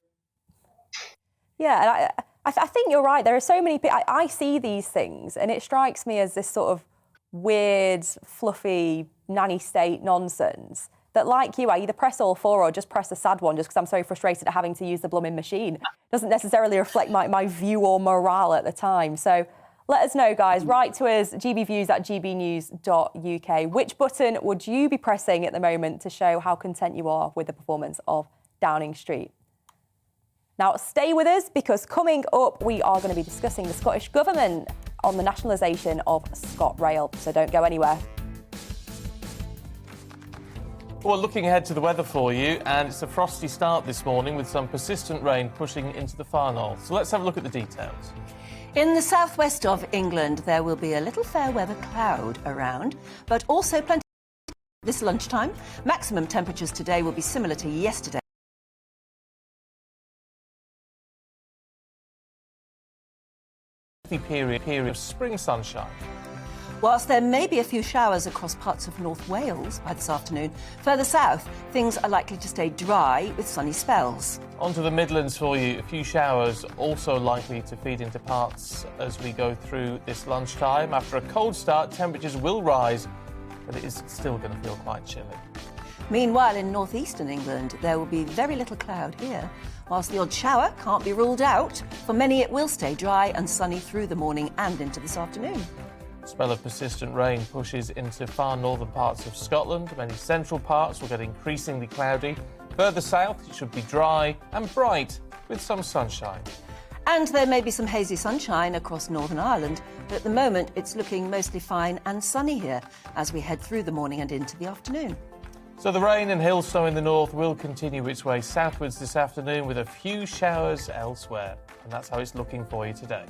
Yeah, I think you're right. There are so many people. I see these things and it strikes me as this sort of weird, fluffy, nanny state nonsense that, like you, I either press all four or just press the sad one just because I'm so frustrated at having to use the blooming machine. It doesn't necessarily reflect my view or morale at the time. So let us know, guys. Write to us, gbviews@gbnews.uk. Which button would you be pressing at the moment to show how content you are with the performance of Downing Street? Now, stay with us because coming up, we are going to be discussing the Scottish Government on the nationalisation of ScotRail. So don't go anywhere. Well, looking ahead to the weather for you, and it's a frosty start this morning with some persistent rain pushing into the far north. So let's have a look at the details. In the southwest of England, there will be a little fair weather cloud around, but also plenty this lunchtime. Maximum temperatures today will be similar to yesterday. Period of spring sunshine. Whilst there may be a few showers across parts of North Wales by this afternoon, further south, things are likely to stay dry with sunny spells. Onto the Midlands for you, a few showers also likely to feed into parts as we go through this lunchtime. After a cold start, temperatures will rise, but it is still going to feel quite chilly. Meanwhile, in northeastern England, there will be very little cloud here. Whilst the odd shower can't be ruled out, for many it will stay dry and sunny through the morning and into this afternoon. A spell of persistent rain pushes into far northern parts of Scotland. Many central parts will get increasingly cloudy. Further south, it should be dry and bright with some sunshine. And there may be some hazy sunshine across Northern Ireland, but at the moment it's looking mostly fine and sunny here as we head through the morning and into the afternoon. So the rain and hill snow in the north will continue its way southwards this afternoon with a few showers elsewhere. And that's how it's looking for you today.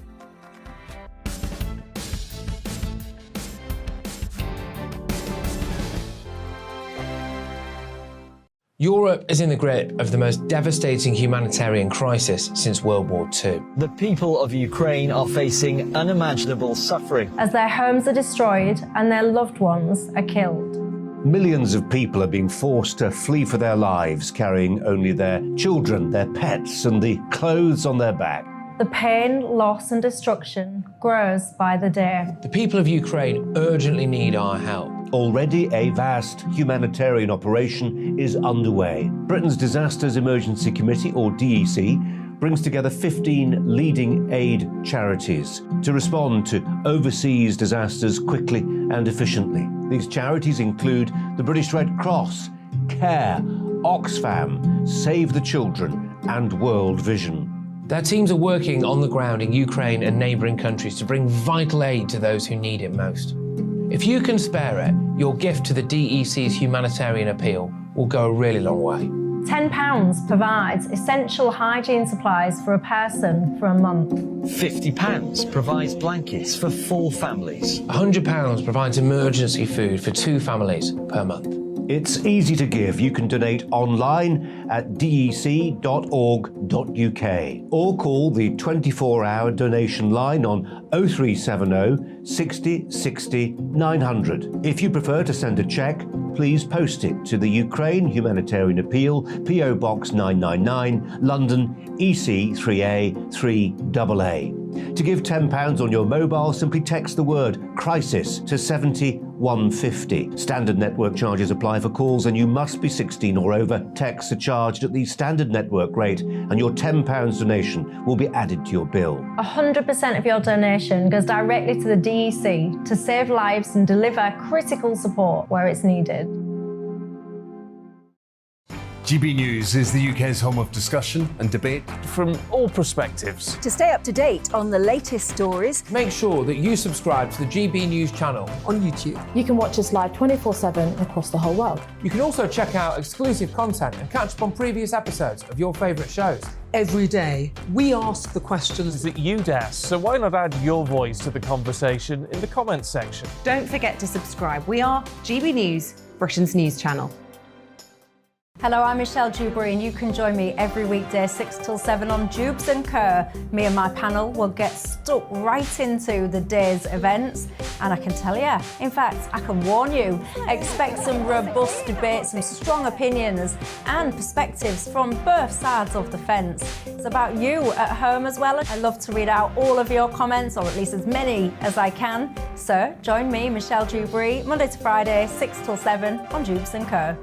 Europe is in the grip of the most devastating humanitarian crisis since World War II. The people of Ukraine are facing unimaginable suffering as their homes are destroyed and their loved ones are killed. Millions of people are being forced to flee for their lives, carrying only their children, their pets, and the clothes on their back. The pain, loss, and destruction grows by the day. The people of Ukraine urgently need our help. Already a vast humanitarian operation is underway. Britain's Disasters Emergency Committee, or DEC, brings together 15 leading aid charities to respond to overseas disasters quickly and efficiently. These charities include the British Red Cross, CARE, Oxfam, Save the Children, and World Vision. Their teams are working on the ground in Ukraine and neighbouring countries to bring vital aid to those who need it most. If you can spare it, your gift to the DEC's humanitarian appeal will go a really long way. £10 provides essential hygiene supplies for a person for a month. £50 provides blankets for 4 families. £100 provides emergency food for 2 families per month. It's easy to give. You can donate online at dec.org.uk or call the 24-hour donation line on 0370 60 60 900. If you prefer to send a cheque, please post it to the Ukraine Humanitarian Appeal, PO Box 999, London, EC 3A 3AA. To give £10 on your mobile, simply text the word crisis to 70150. Standard network charges apply for calls and you must be 16 or over. Texts are charged at the standard network rate and your £10 donation will be added to your bill. 100% of your donation goes directly to the DEC to save lives and deliver critical support where it's needed. GB News is the UK's home of discussion and debate from all perspectives. To stay up to date on the latest stories, make sure that you subscribe to the GB News channel on YouTube. You can watch us live 24/7 across the whole world. You can also check out exclusive content and catch up on previous episodes of your favourite shows. Every day, we ask the questions that you'd ask, so why not add your voice to the conversation in the comments section? Don't forget to subscribe. We are GB News, Britain's news channel. Hello, I'm Michelle Dewberry, and you can join me every weekday 6 till 7 on Jubes & Kerr. Me and my panel will get stuck right into the day's events, and I can tell you, in fact, I can warn you, expect some robust debates, some strong opinions and perspectives from both sides of the fence. It's about you at home as well. I love to read out all of your comments, or at least as many as I can. So join me, Michelle Dewberry, Monday to Friday, 6 till 7 on Jubes & Kerr.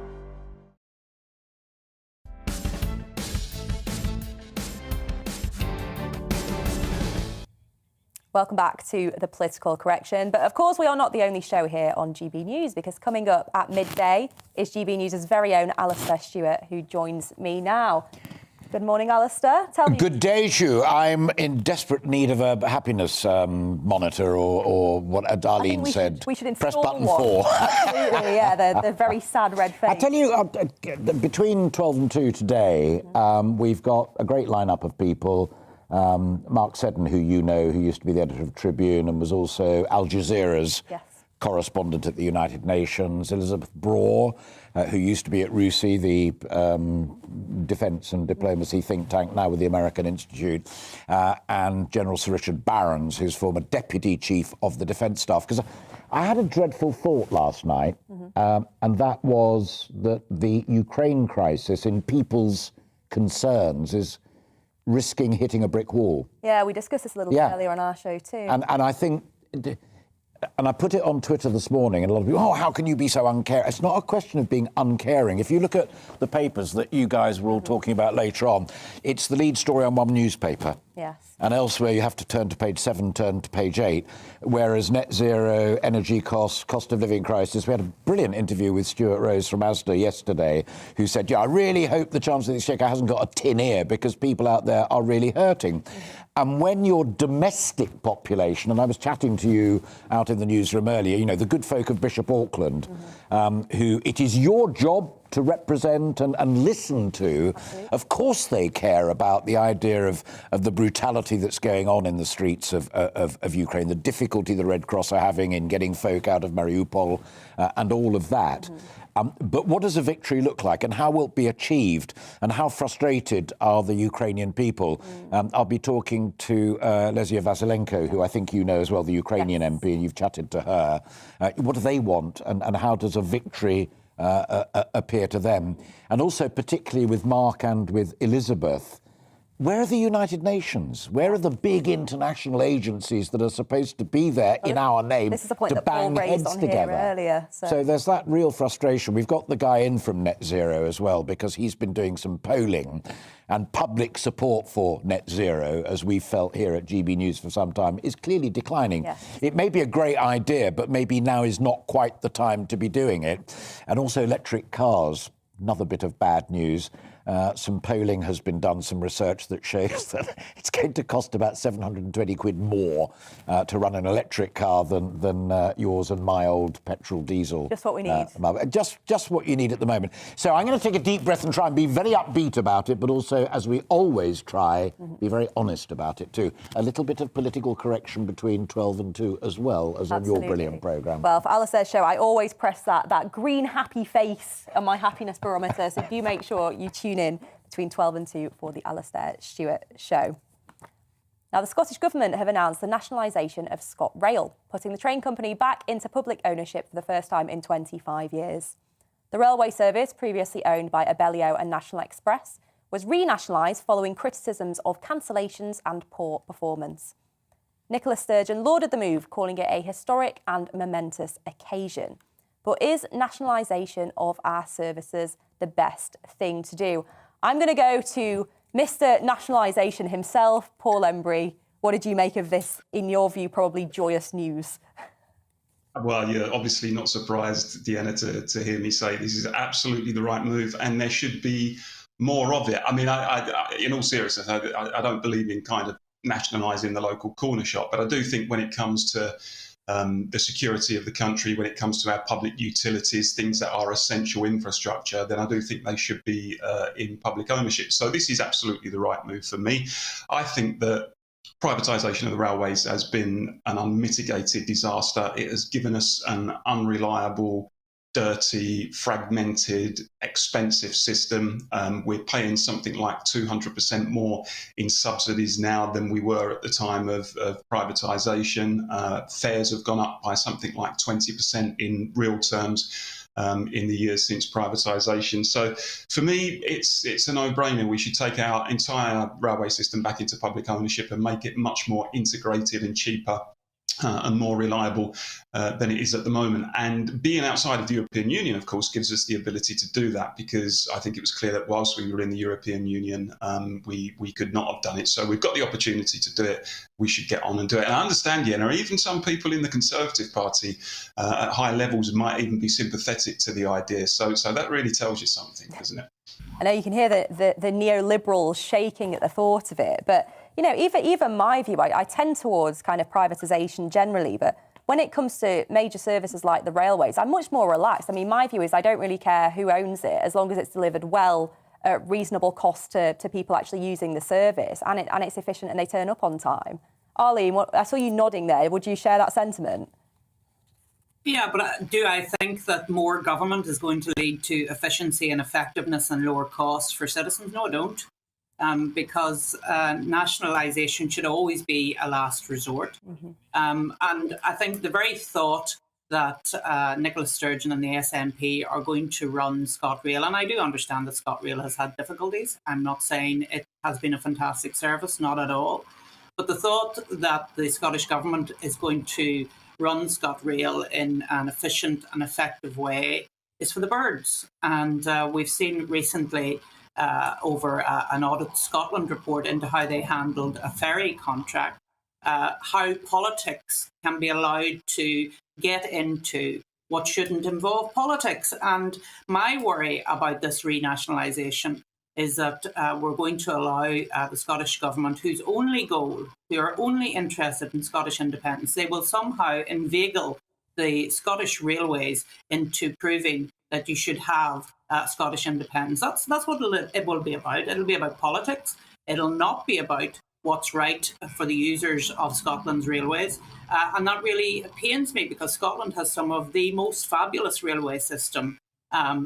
Welcome back to the Political Correction. But of course, we are not the only show here on GB News, because coming up at midday is GB News' very own Alistair Stewart, who joins me now. Good morning, Alistair. Tell me. Good day, Shu. I'm in desperate need of a happiness monitor, or what Darlene said. We should install press button one. 4. Absolutely, yeah, the very sad red face. I tell you, between 12 and 2 today, we've got a great lineup of people. Mark Seddon, who you know, who used to be the editor of Tribune and was also Al Jazeera's correspondent at the United Nations. Elizabeth Braw, who used to be at RUSI, the defence and diplomacy think tank, now with the American Institute, and General Sir Richard Barrons, who's former Deputy Chief of the Defence Staff. Because I had a dreadful thought last night, and that was that the Ukraine crisis, in people's concerns, is risking hitting a brick wall. Yeah, we discussed this a little bit earlier on our show too. And I think, and I put it on Twitter this morning, and a lot of people, oh, how can you be so uncaring? It's not a question of being uncaring. If you look at the papers that you guys were all talking about later on, it's the lead story on one newspaper. Yes. And elsewhere you have to turn to page 7, turn to page 8, whereas net zero, energy costs, cost of living crisis. We had a brilliant interview with Stuart Rose from Asda yesterday, who said, yeah, I really hope the Chancellor of the Exchequer hasn't got a tin ear, because people out there are really hurting. And when your domestic population, and I was chatting to you out in the newsroom earlier, you know, the good folk of Bishop Auckland, who it is your job to represent and listen to. Of course they care about the idea of the brutality that's going on in the streets of Ukraine, the difficulty the Red Cross are having in getting folk out of Mariupol, and all of that. But what does a victory look like, and how will it be achieved, and how frustrated are the Ukrainian people? I'll be talking to Lesia Vasilenko, who I think you know as well, the Ukrainian MP, and you've chatted to her. What do they want, and how does a victory appear to them? And also particularly with Mark and with Elizabeth, where are the United Nations? Where are the big international agencies that are supposed to be there in our name this is a point to that Paul bang raised heads on together? Here earlier, So there's that real frustration. We've got the guy in from Net Zero as well, because he's been doing some polling, and public support for net zero, as we've felt here at GB News for some time, is clearly declining. It may be a great idea, but maybe now is not quite the time to be doing it. And also electric cars, another bit of bad news. Some polling has been done, some research that shows that it's going to cost about 720 quid more to run an electric car than yours and my old petrol diesel. Just what we need. Just what you need at the moment. So I'm going to take a deep breath and try and be very upbeat about it, but also, as we always try, be very honest about it too. A little bit of political correction between 12 and 2 as well as on your brilliant programme. Well, for Alistair's show, I always press that green happy face on my happiness barometer, so do make sure you tune in between 12 and 2 for the Alistair Stewart show. Now, the Scottish Government have announced the nationalisation of ScotRail, putting the train company back into public ownership for the first time in 25 years. The railway service, previously owned by Abellio and National Express, was renationalised following criticisms of cancellations and poor performance. Nicola Sturgeon lauded the move, calling it a historic and momentous occasion. But is nationalisation of our services the best thing to do? I'm going to go to Mr. Nationalisation himself, Paul Embry. What did you make of this, in your view, probably joyous news? Well, you're obviously not surprised, Deanna, to hear me say this is absolutely the right move, and there should be more of it. I mean, I in all seriousness, I don't believe in kind of nationalising the local corner shop, but I do think when it comes to the security of the country, when it comes to our public utilities, things that are essential infrastructure, then I do think they should be in public ownership. So this is absolutely the right move for me. I think that privatisation of the railways has been an unmitigated disaster. It has given us an unreliable dirty, fragmented, expensive system. We're paying something like 200% more in subsidies now than we were at the time of privatisation. Fares have gone up by something like 20% in real terms in the years since privatisation. So for me, it's a no-brainer. We should take our entire railway system back into public ownership and make it much more integrated and cheaper and more reliable than it is at the moment. And being outside of the European Union, of course, gives us the ability to do that, because I think it was clear that whilst we were in the European Union, we could not have done it. So we've got the opportunity to do it. We should get on and do it. And I understand, Yenna, even some people in the Conservative Party at high levels might even be sympathetic to the idea. So that really tells you something, doesn't it? I know you can hear the neoliberals shaking at the thought of it, but you know, even my view, I tend towards kind of privatisation generally, but when it comes to major services like the railways, I'm much more relaxed. I mean, my view is I don't really care who owns it, as long as it's delivered well at reasonable cost to people actually using the service, and it's efficient and they turn up on time. Arlene, I saw you nodding there. Would you share that sentiment? Yeah, but do I think that more government is going to lead to efficiency and effectiveness and lower costs for citizens? No, I don't. Because nationalisation should always be a last resort. And I think the very thought that Nicola Sturgeon and the SNP are going to run ScotRail, and I do understand that ScotRail has had difficulties. I'm not saying it has been a fantastic service, not at all. But the thought that the Scottish Government is going to run ScotRail in an efficient and effective way is for the birds. And we've seen recently over an Audit Scotland report into how they handled a ferry contract, how politics can be allowed to get into what shouldn't involve politics. And my worry about this renationalisation is that we're going to allow the Scottish Government, whose only goal, who are only interested in Scottish independence, they will somehow inveigle the Scottish railways into proving that you should have Scottish independence. That's what it will be about. It'll be about politics. It'll not be about what's right for the users of Scotland's railways. And that really pains me, because Scotland has some of the most fabulous railway system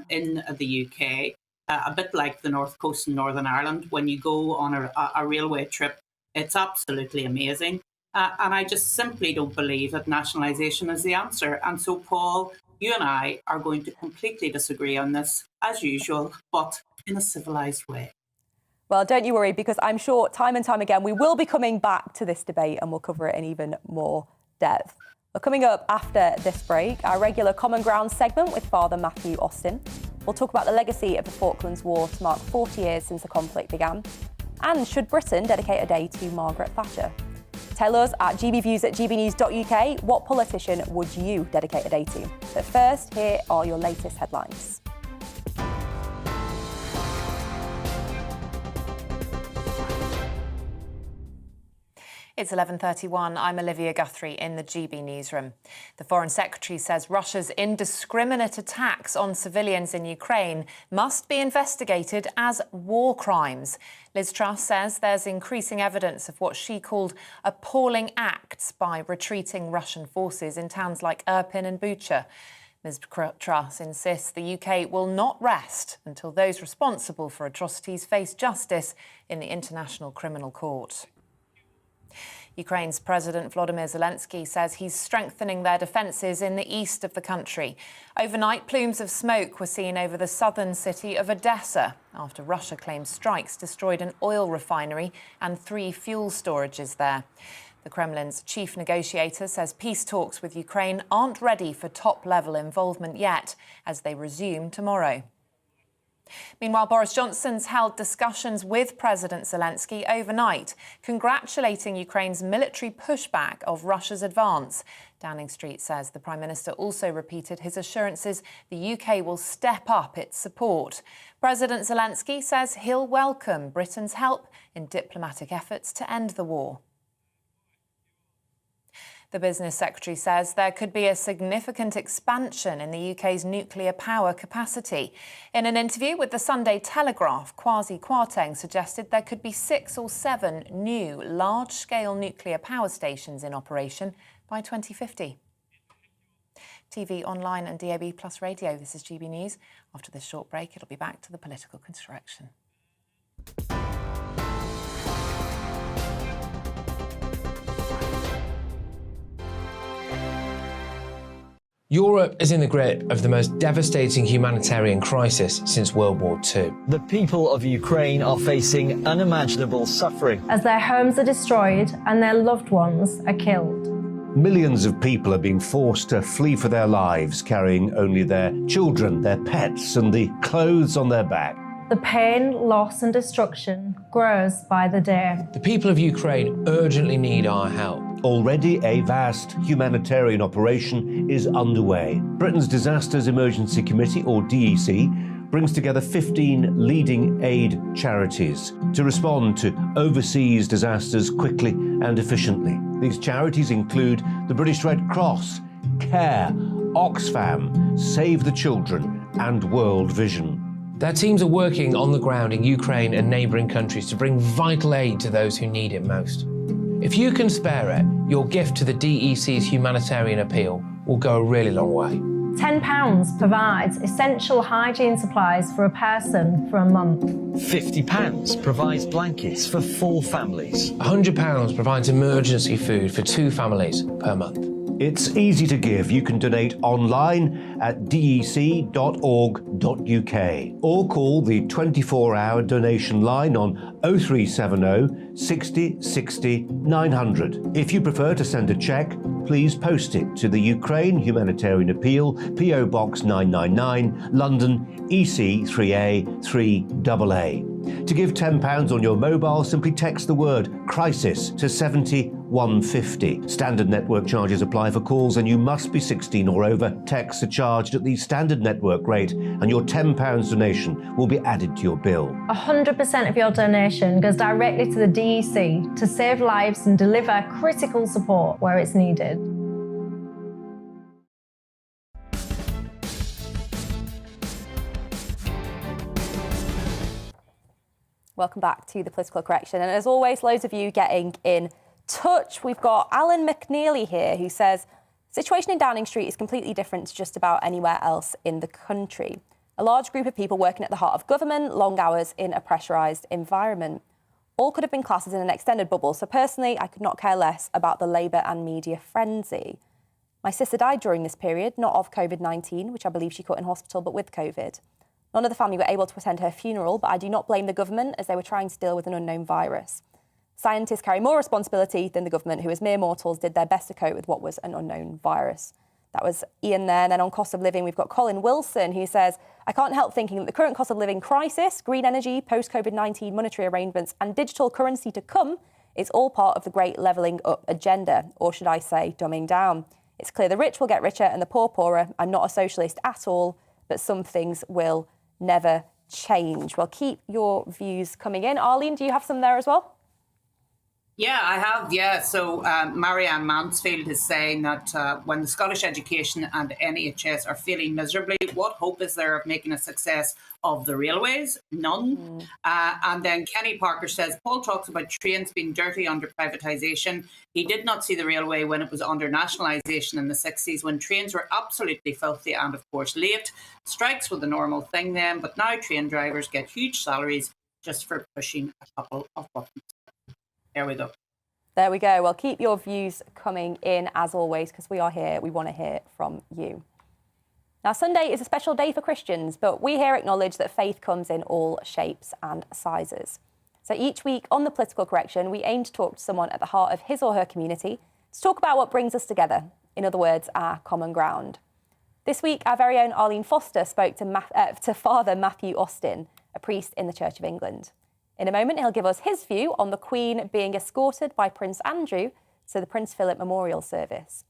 in the UK, a bit like the North Coast in Northern Ireland. When you go on a railway trip, it's absolutely amazing. And I just simply don't believe that nationalisation is the answer. And so, Paul, you and I are going to completely disagree on this, as usual, but in a civilised way. Well, don't you worry, because I'm sure time and time again we will be coming back to this debate and we'll cover it in even more depth. Well, coming up after this break, our regular Common Ground segment with Father Matthew Austin. We'll talk about the legacy of the Falklands War to mark 40 years since the conflict began. And should Britain dedicate a day to Margaret Thatcher? Tell us at gbviews@gbnews.uk what politician would you dedicate a day to. But first, here are your latest headlines. It's 11:31. I'm Olivia Guthrie in the GB newsroom. The Foreign Secretary says Russia's indiscriminate attacks on civilians in Ukraine must be investigated as war crimes. Liz Truss says there's increasing evidence of what she called appalling acts by retreating Russian forces in towns like Irpin and Bucha. Ms Truss insists the UK will not rest until those responsible for atrocities face justice in the International Criminal Court. Ukraine's President Volodymyr Zelensky says he's strengthening their defences in the east of the country. Overnight, plumes of smoke were seen over the southern city of Odessa after Russia claimed strikes destroyed an oil refinery and 3 fuel storages there. The Kremlin's chief negotiator says peace talks with Ukraine aren't ready for top-level involvement yet, as they resume tomorrow. Meanwhile, Boris Johnson's held discussions with President Zelensky overnight, congratulating Ukraine's military pushback of Russia's advance. Downing Street says the Prime Minister also repeated his assurances the UK will step up its support. President Zelensky says he'll welcome Britain's help in diplomatic efforts to end the war. The Business Secretary says there could be a significant expansion in the UK's nuclear power capacity. In an interview with the Sunday Telegraph, Kwasi Kwarteng suggested there could be 6 or 7 new large-scale nuclear power stations in operation by 2050. TV, online and DAB Plus radio. This is GB News. After this short break, it'll be back to the political construction. Europe is in the grip of the most devastating humanitarian crisis since World War II. The people of Ukraine are facing unimaginable suffering as their homes are destroyed and their loved ones are killed. Millions of people are being forced to flee for their lives, carrying only their children, their pets, and the clothes on their back. The pain, loss and destruction grows by the day. The people of Ukraine urgently need our help. Already a vast humanitarian operation is underway. Britain's Disasters Emergency Committee, or DEC, brings together 15 leading aid charities to respond to overseas disasters quickly and efficiently. These charities include the British Red Cross, CARE, Oxfam, Save the Children and World Vision. Their teams are working on the ground in Ukraine and neighbouring countries to bring vital aid to those who need it most. If you can spare it, your gift to the DEC's humanitarian appeal will go a really long way. £10 provides essential hygiene supplies for a person for a month. £50 provides blankets for 4 families. £100 provides emergency food for 2 families per month. It's easy to give. You can donate online at dec.org.uk or call the 24-hour donation line on 0370 60 60 900. If you prefer to send a cheque, please post it to the Ukraine Humanitarian Appeal, PO Box 999, London, EC 3A 3AA. To give £10 on your mobile, simply text the word crisis to 70150. Standard network charges apply for calls and you must be 16 or over. Texts are charged at the standard network rate and your £10 donation will be added to your bill. 100% of your donation goes directly to the DEC to save lives and deliver critical support where it's needed. Welcome back to the Political Correction. And as always, loads of you getting in touch. We've got Alan McNeely here who says, situation in Downing Street is completely different to just about anywhere else in the country. A large group of people working at the heart of government, long hours in a pressurised environment. All could have been classes in an extended bubble. So personally, I could not care less about the Labour and media frenzy. My sister died during this period, not of COVID-19, which I believe she caught in hospital, but with COVID. None of the family were able to attend her funeral, but I do not blame the government as they were trying to deal with an unknown virus. Scientists carry more responsibility than the government, who as mere mortals did their best to cope with what was an unknown virus. That was Ian there. And then on cost of living, we've got Colin Wilson, who says, I can't help thinking that the current cost of living crisis, green energy, post-COVID-19 monetary arrangements and digital currency to come is all part of the great levelling up agenda, or should I say dumbing down. It's clear the rich will get richer and the poor poorer. I'm not a socialist at all, but some things will never change. Well, keep your views coming in. Arlene, do you have some there as well? Yeah, I have. Yeah. So Marianne Mansfield is saying that when the Scottish Education and NHS are failing miserably, what hope is there of making a success of the railways? None. And then Kenny Parker says, Paul talks about trains being dirty under privatisation. He did not see the railway when it was under nationalisation in the 60s, when trains were absolutely filthy and, of course, late. Strikes were the normal thing then, but now train drivers get huge salaries just for pushing a couple of buttons. There we go. There we go. Well, keep your views coming in as always, because we are here. We want to hear from you. Now, Sunday is a special day for Christians, but we here acknowledge that faith comes in all shapes and sizes. So each week on The Political Correction, we aim to talk to someone at the heart of his or her community to talk about what brings us together. In other words, our common ground. This week, our very own Arlene Foster spoke to Father Matthew Austin, a priest in the Church of England. In a moment, he'll give us his view on the Queen being escorted by Prince Andrew to the Prince Philip Memorial Service.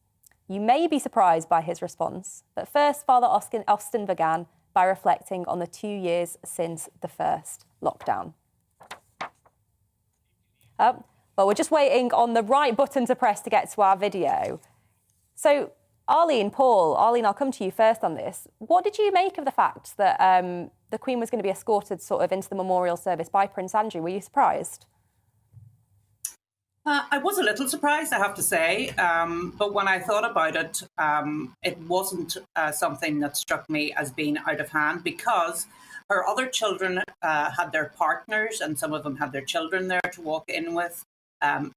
You may be surprised by his response, but first, Father Austin began by reflecting on the 2 years since the first lockdown. Well, we're just waiting on the right button to press to get to our video. So, Arlene, I'll come to you first on this. What did you make of the fact that the Queen was going to be escorted sort of into the memorial service by Prince Andrew? Were you surprised? I was a little surprised, I have to say, but when I thought about it, it wasn't something that struck me as being out of hand, because her other children had their partners, and some of them had their children there to walk in with.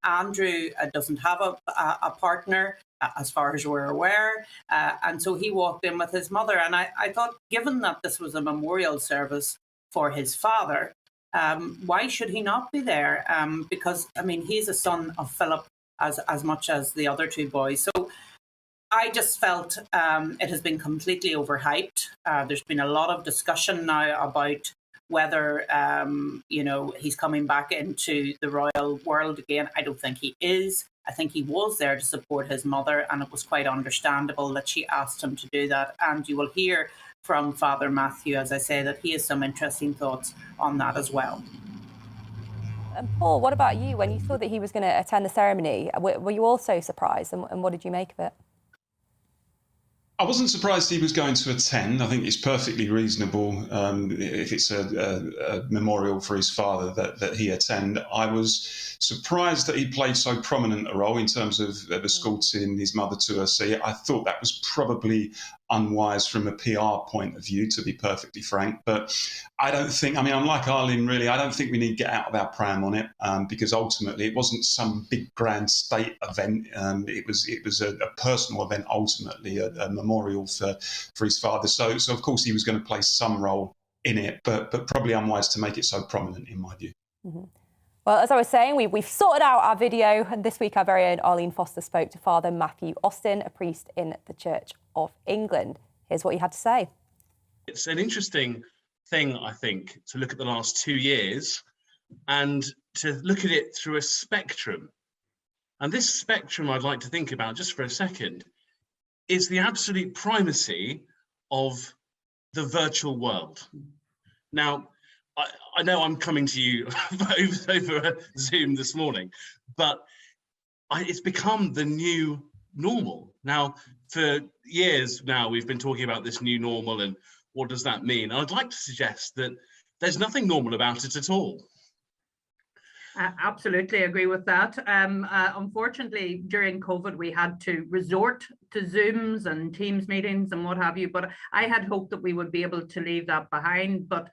Andrew doesn't have a partner, as far as we're aware, and so he walked in with his mother. And I thought, given that this was a memorial service for his father, why should he not be there? Because, I mean, he's a son of Philip as much as the other two boys. So I just felt it has been completely overhyped. There's been a lot of discussion now about whether, he's coming back into the royal world again. I don't think he is. I think he was there to support his mother, and it was quite understandable that she asked him to do that. And you will hear from Father Matthew, as I say, that he has some interesting thoughts on that as well. And Paul, what about you? When you saw that he was going to attend the ceremony, were you also surprised, and what did you make of it? I wasn't surprised he was going to attend. I think it's perfectly reasonable if it's a memorial for his father that he attend. I was surprised that he played so prominent a role in terms of escorting his mother to her seat. I thought that was probably unwise from a PR point of view, to be perfectly frank. But I don't think, I mean, I'm like Arlene, really, I don't think we need to get out of our pram on it, because ultimately it wasn't some big grand state event. It was a personal event, ultimately, a memorial for his father. So of course he was going to play some role in it, but probably unwise to make it so prominent, in my view. Mm-hmm. Well, as I was saying, we've sorted out our video, and this week our very own Arlene Foster spoke to Father Matthew Austin, a priest in the Church of England. Here's what he had to say. It's an interesting thing, I think, to look at the last 2 years and to look at it through a spectrum. And this spectrum I'd like to think about just for a second is the absolute primacy of the virtual world. Now, I know I'm coming to you over Zoom this morning, but it's become the new normal. Now, for years now, we've been talking about this new normal and what does that mean? And I'd like to suggest that there's nothing normal about it at all. Absolutely agree with that. Unfortunately, during COVID, we had to resort to Zooms and Teams meetings and what have you, but I had hoped that we would be able to leave that behind. But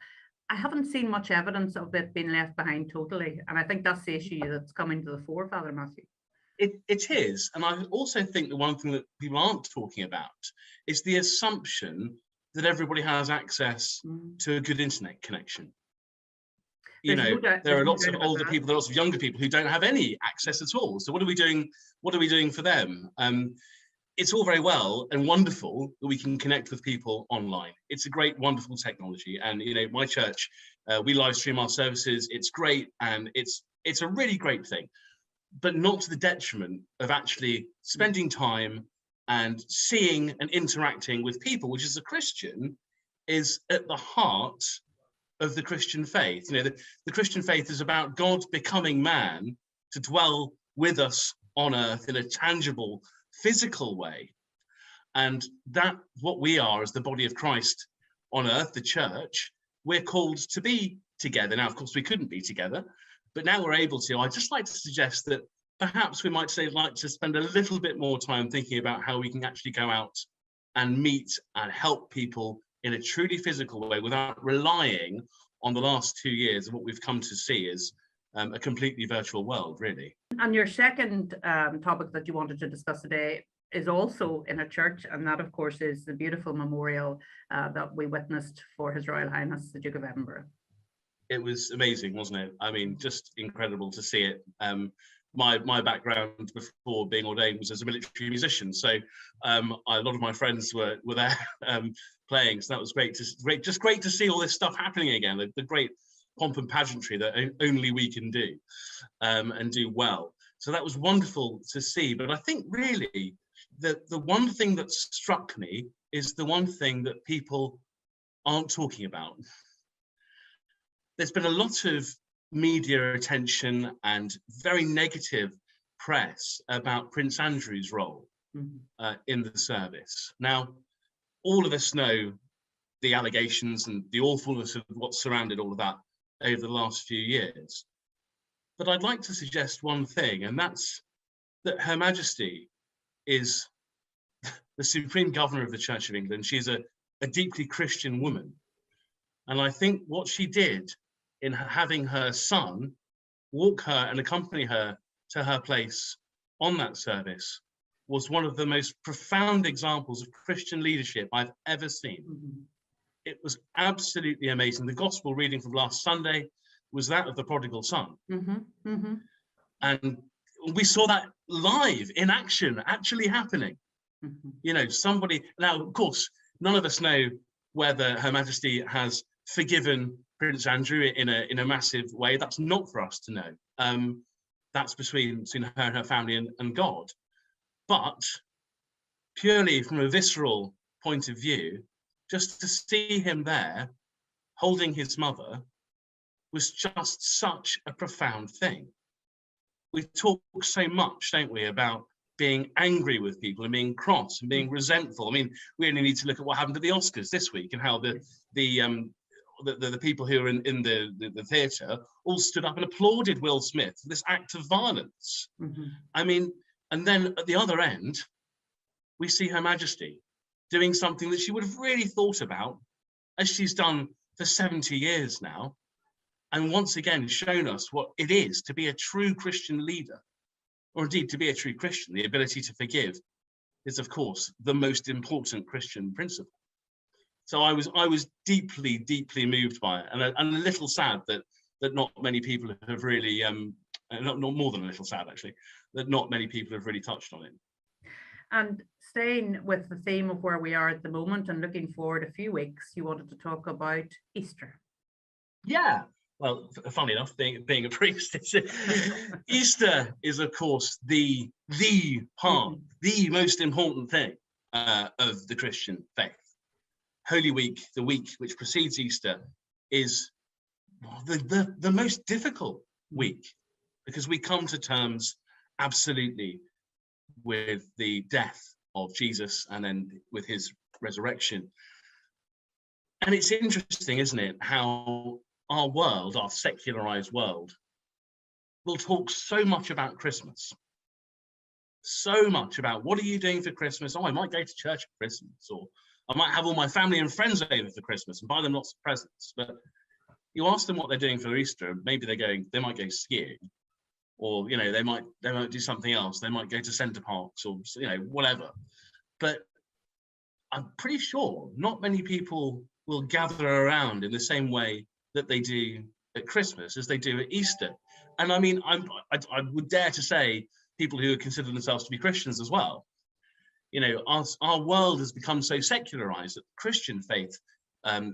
I haven't seen much evidence of it being left behind totally. And I think that's the issue that's coming to the fore, Father Matthew. It is. And I also think the one thing that people aren't talking about is the assumption that everybody has access to a good internet connection. You know, there are lots of older people, there are lots of younger people who don't have any access at all. So what are we doing? What are we doing for them? It's all very well and wonderful that we can connect with people online. It's a great, wonderful technology. And, you know, my church, we live stream our services. It's great. And it's a really great thing, but not to the detriment of actually spending time and seeing and interacting with people, which as a Christian is at the heart of the Christian faith. You know, the Christian faith is about God becoming man to dwell with us on earth in a tangible, physical way. And that what we are as the body of Christ on earth, the church, we're called to be together. Now, of course, we couldn't be together, but now we're able to. I'd just like to suggest that perhaps we might like to spend a little bit more time thinking about how we can actually go out and meet and help people in a truly physical way without relying on the last 2 years of what we've come to see as a completely virtual world, really. And your second topic that you wanted to discuss today is also in a church, and that, of course, is the beautiful memorial that we witnessed for His Royal Highness, the Duke of Edinburgh. It was amazing, wasn't it? I mean, just incredible to see it. My background before being ordained was as a military musician, so a lot of my friends were there playing. So that was great. Just great to see all this stuff happening again. The great pomp and pageantry that only we can do and do well. So that was wonderful to see. But I think really the one thing that struck me is the one thing that people aren't talking about. There's been a lot of media attention and very negative press about Prince Andrew's role in the service. Now, all of us know the allegations and the awfulness of what surrounded all of that over the last few years. But I'd like to suggest one thing, and that's that Her Majesty is the Supreme Governor of the Church of England. She's a deeply Christian woman. And I think what she did in having her son walk her and accompany her to her place on that service was one of the most profound examples of Christian leadership I've ever seen. It was absolutely amazing. The gospel reading from last Sunday was that of the prodigal son. And we saw that live in action, actually happening. You know, somebody, now, of course, none of us know whether Her Majesty has forgiven Prince Andrew in a massive way. That's not for us to know. That's between her and her family and God. But purely from a visceral point of view, just to see him there holding his mother was just such a profound thing. We talk so much, don't we, about being angry with people and being cross and being resentful. I mean, we only need to look at what happened at the Oscars this week and how the people who were in the theatre all stood up and applauded Will Smith for this act of violence. I mean, and then at the other end, we see Her Majesty doing something that she would have really thought about, as she's done for 70 years now, and once again shown us what it is to be a true Christian leader, or indeed to be a true Christian. The ability to forgive is, of course, the most important Christian principle. So I was deeply, deeply moved by it, and a little sad that not many people have really, not more than a little sad actually, that not many people have really touched on it. And staying with the theme of where we are at the moment and looking forward a few weeks, you wanted to talk about Easter. Yeah. Well, funny enough, being a priest, Easter is, of course, the most important thing of the Christian faith. Holy Week, the week which precedes Easter, is the most difficult week, because we come to terms absolutely with the death of Jesus and then with his resurrection. And it's interesting, isn't it, how our world, our secularized world, will talk so much about Christmas. So much about, what are you doing for Christmas? Oh, I might go to church for Christmas, or I might have all my family and friends over for Christmas and buy them lots of presents. But you ask them what they're doing for Easter, maybe they might go skiing, or they might do something else. They might go to Centre Parks, or whatever. But I'm pretty sure not many people will gather around in the same way that they do at Christmas as they do at Easter. And I mean, I would dare to say people who consider themselves to be Christians as well. Our world has become so secularized that the Christian faith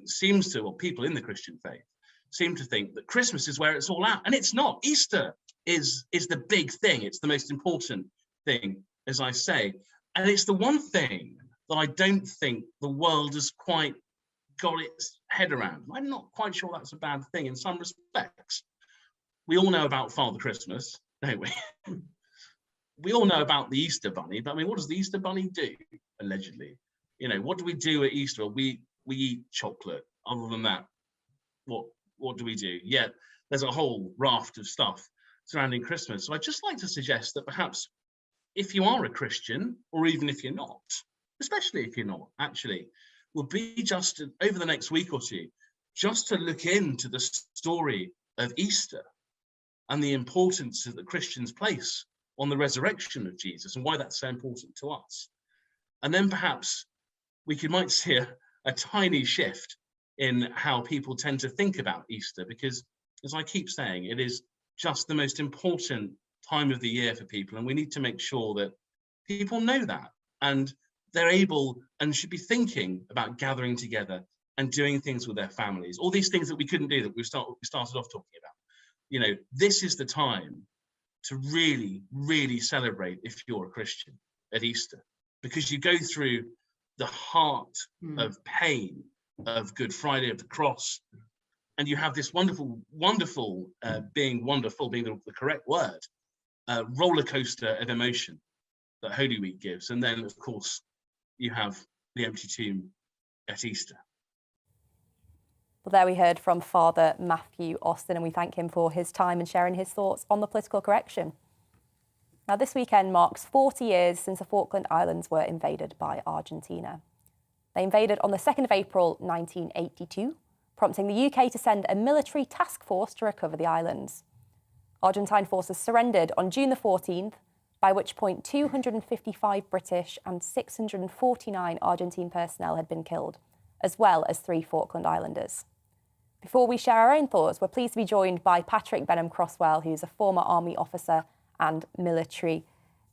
seems to, or people in the Christian faith seem to think that Christmas is where it's all at, and it's not. Easter is the big thing. It's the most important thing, as I say, and it's the one thing that I don't think the world has quite got its head around. I'm not quite sure that's a bad thing in some respects. We all know about Father Christmas, don't we? We all know about the Easter Bunny, but I mean, what does the Easter Bunny do, allegedly? What do we do at Easter? We eat chocolate. Other than that, what do we do? Yeah, there's a whole raft of stuff surrounding Christmas. So I'd just like to suggest that perhaps if you are a Christian, or even if you're not, especially if you're not, actually, will be just over the next week or two, just to look into the story of Easter and the importance that the Christians place on the resurrection of Jesus and why that's so important to us. And then perhaps we might see a tiny shift in how people tend to think about Easter, because, as I keep saying, it is just the most important time of the year for people, and we need to make sure that people know that, and they're able and should be thinking about gathering together and doing things with their families. All these things that we couldn't do, that we started off talking about. This is the time to really, really celebrate if you're a Christian at Easter, because you go through the heart of pain of Good Friday, of the cross, and you have this wonderful being the correct word, roller coaster of emotion that Holy Week gives. And then, of course, you have the empty tomb at Easter. Well, there we heard from Father Matthew Austin, and we thank him for his time and sharing his thoughts on the political correction. Now, this weekend marks 40 years since the Falkland Islands were invaded by Argentina. They invaded on the 2nd of April 1982, prompting the UK to send a military task force to recover the islands. Argentine forces surrendered on June the 14th, by which point 255 British and 649 Argentine personnel had been killed, as well as 3 Falkland Islanders. Before we share our own thoughts, we're pleased to be joined by Patrick Benham-Crosswell, who's a former army officer and military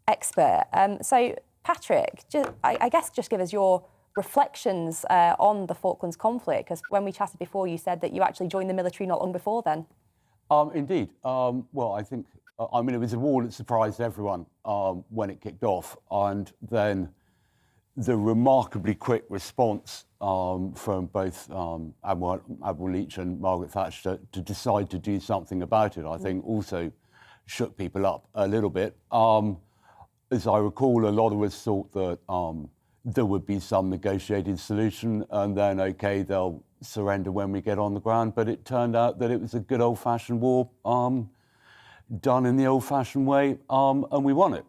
expert. So, Patrick, I guess just give us your reflections on the Falklands conflict, because when we chatted before, you said that you actually joined the military not long before then. Indeed. Well, I think, it was a war that surprised everyone when it kicked off, and then the remarkably quick response from both Admiral Leach and Margaret Thatcher to decide to do something about it, I think also shook people up a little bit. As I recall, a lot of us thought that there would be some negotiated solution and then, OK, they'll surrender when we get on the ground. But it turned out that it was a good old-fashioned war done in the old-fashioned way, and we won it.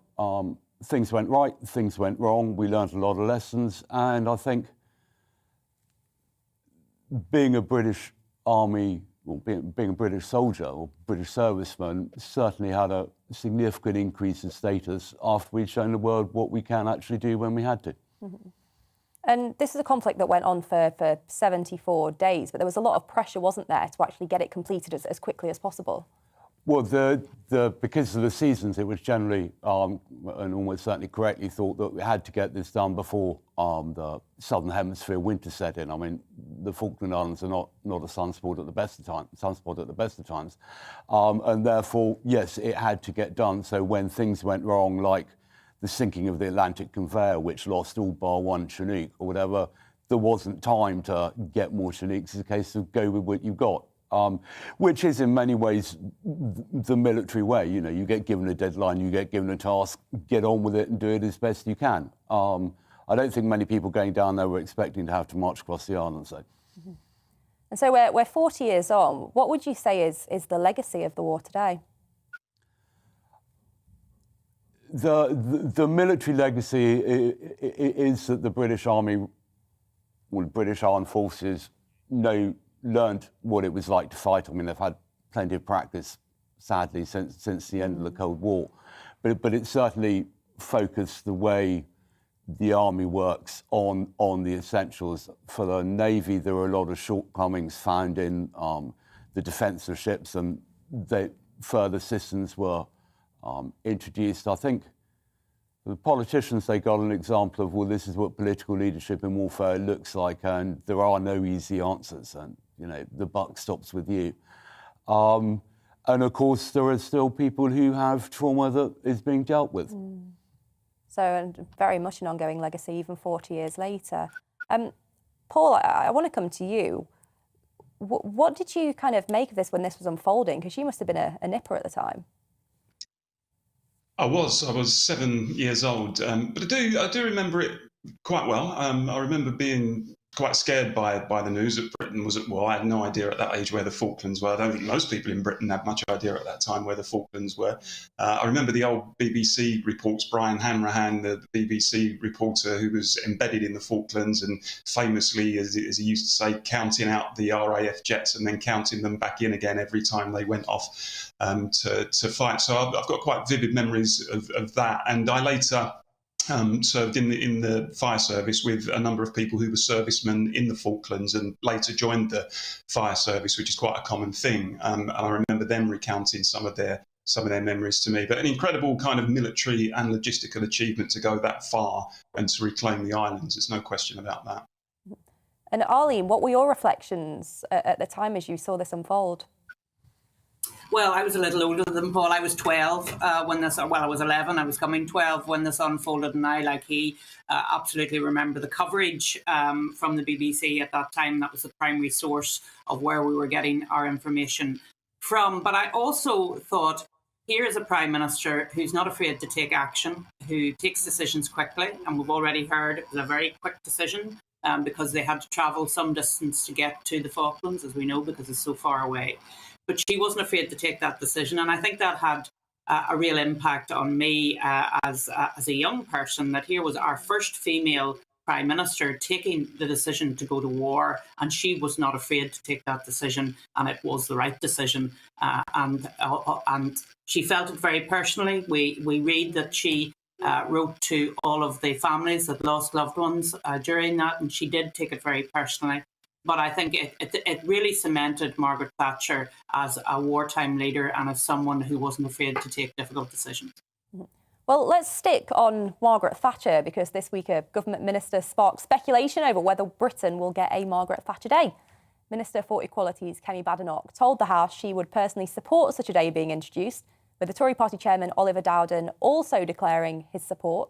Things went right, things went wrong. We learned a lot of lessons. And I think being a British army, or being a British soldier or British serviceman, certainly had a significant increase in status after we'd shown the world what we can actually do when we had to. Mm-hmm. And this is a conflict that went on for 74 days, but there was a lot of pressure, wasn't there, to actually get it completed as quickly as possible? Well, because of the seasons, it was generally, and almost certainly correctly, thought that we had to get this done before the Southern Hemisphere winter set in. I mean, the Falkland Islands are not a sunspot at the best of times. And therefore, yes, it had to get done. So when things went wrong, like the sinking of the Atlantic conveyor, which lost all bar one Chinook or whatever, there wasn't time to get more Chinooks. It's a case of go with what you've got. Which is in many ways the military way. You know, you get given a deadline, you get given a task, get on with it and do it as best you can. I don't think many people going down there were expecting to have to march across the island. So. Mm-hmm. And so we're 40 years on. What would you say is the legacy of the war today? The military legacy is that the British Army, well, British Armed Forces learned what it was like to fight. I mean, they've had plenty of practice, sadly, since the end of the Cold War. But it certainly focused the way the Army works on the essentials. For the Navy, there are a lot of shortcomings found in the defence of ships, and further systems were introduced. I think the politicians, they got an example of, well, this is what political leadership in warfare looks like, and there are no easy answers, and the buck stops with you. And of course, there are still people who have trauma that is being dealt with. Mm. So very much an ongoing legacy, even 40 years later. Paul, I want to come to you. What did you kind of make of this when this was unfolding? Because you must have been a nipper at the time. I was 7 years old, but I do remember it quite well. I remember being quite scared by the news that Britain was at war. I had no idea at that age where the Falklands were. I don't think most people in Britain had much idea at that time where the Falklands were. I remember the old BBC reports, Brian Hanrahan, the BBC reporter who was embedded in the Falklands and famously, as he used to say, counting out the RAF jets and then counting them back in again every time they went off to fight. So I've got quite vivid memories of that. And I later served in the fire service with a number of people who were servicemen in the Falklands and later joined the fire service, which is quite a common thing. And I remember them recounting some of their memories to me. But an incredible kind of military and logistical achievement to go that far and to reclaim the islands. There's no question about that. And Arlene, what were your reflections at the time as you saw this unfold? Well, I was a little older than Paul. I was 12 when this, well, I was 11. I was coming 12 when this unfolded, and I, like he, absolutely remember the coverage from the BBC at that time. That was the primary source of where we were getting our information from. But I also thought, here is a Prime Minister who's not afraid to take action, who takes decisions quickly, and we've already heard it was a very quick decision because they had to travel some distance to get to the Falklands, as we know, because it's so far away. But she wasn't afraid to take that decision, and I think that had a real impact on me as a young person, that here was our first female Prime Minister taking the decision to go to war, and she was not afraid to take that decision, and it was the right decision. And she felt it very personally. We read that she wrote to all of the families that lost loved ones during that, and she did take it very personally. But I think it really cemented Margaret Thatcher as a wartime leader and as someone who wasn't afraid to take difficult decisions. Well, let's stick on Margaret Thatcher, because this week a government minister sparked speculation over whether Britain will get a Margaret Thatcher Day. Minister for Equalities Kemi Badenoch told the House she would personally support such a day being introduced, with the Tory party chairman Oliver Dowden also declaring his support.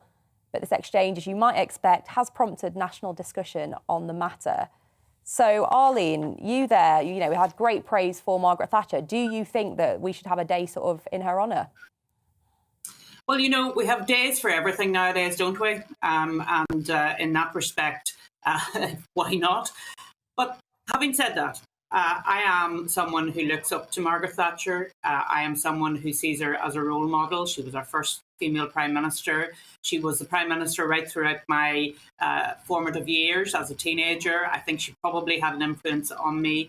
But this exchange, as you might expect, has prompted national discussion on the matter. So, Arlene, we had great praise for Margaret Thatcher. Do you think that we should have a day sort of in her honour? Well, we have days for everything nowadays, don't we? And in that respect, why not? But having said that, I am someone who looks up to Margaret Thatcher. I am someone who sees her as a role model. She was our first female Prime Minister. She was the Prime Minister right throughout my formative years as a teenager. I think she probably had an influence on me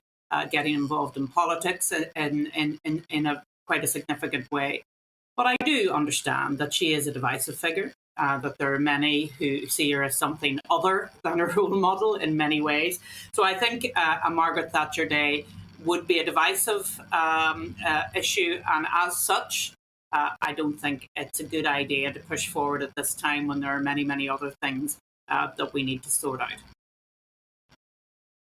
getting involved in politics in a quite a significant way. But I do understand that she is a divisive figure, that there are many who see her as something other than a role model in many ways. So I think a Margaret Thatcher Day would be a divisive issue, and as such, I don't think it's a good idea to push forward at this time when there are many, many other things that we need to sort out.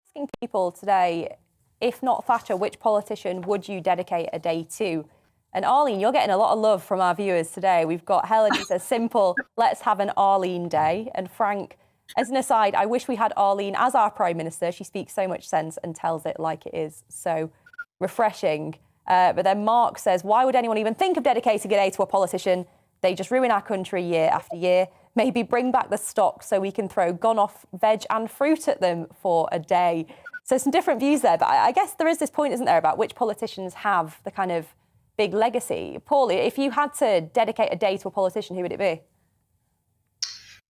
Asking people today, if not Thatcher, which politician would you dedicate a day to? And Arlene, you're getting a lot of love from our viewers today. We've got Helen who says, simple, let's have an Arlene Day. And Frank, as an aside, I wish we had Arlene as our Prime Minister. She speaks so much sense and tells it like it is. So refreshing. But then Mark says, why would anyone even think of dedicating a day to a politician? They just ruin our country year after year. Maybe bring back the stock so we can throw gone-off veg and fruit at them for a day. So some different views there. But I guess there is this point, isn't there, about which politicians have the kind of big legacy. Paulie, if you had to dedicate a day to a politician, who would it be?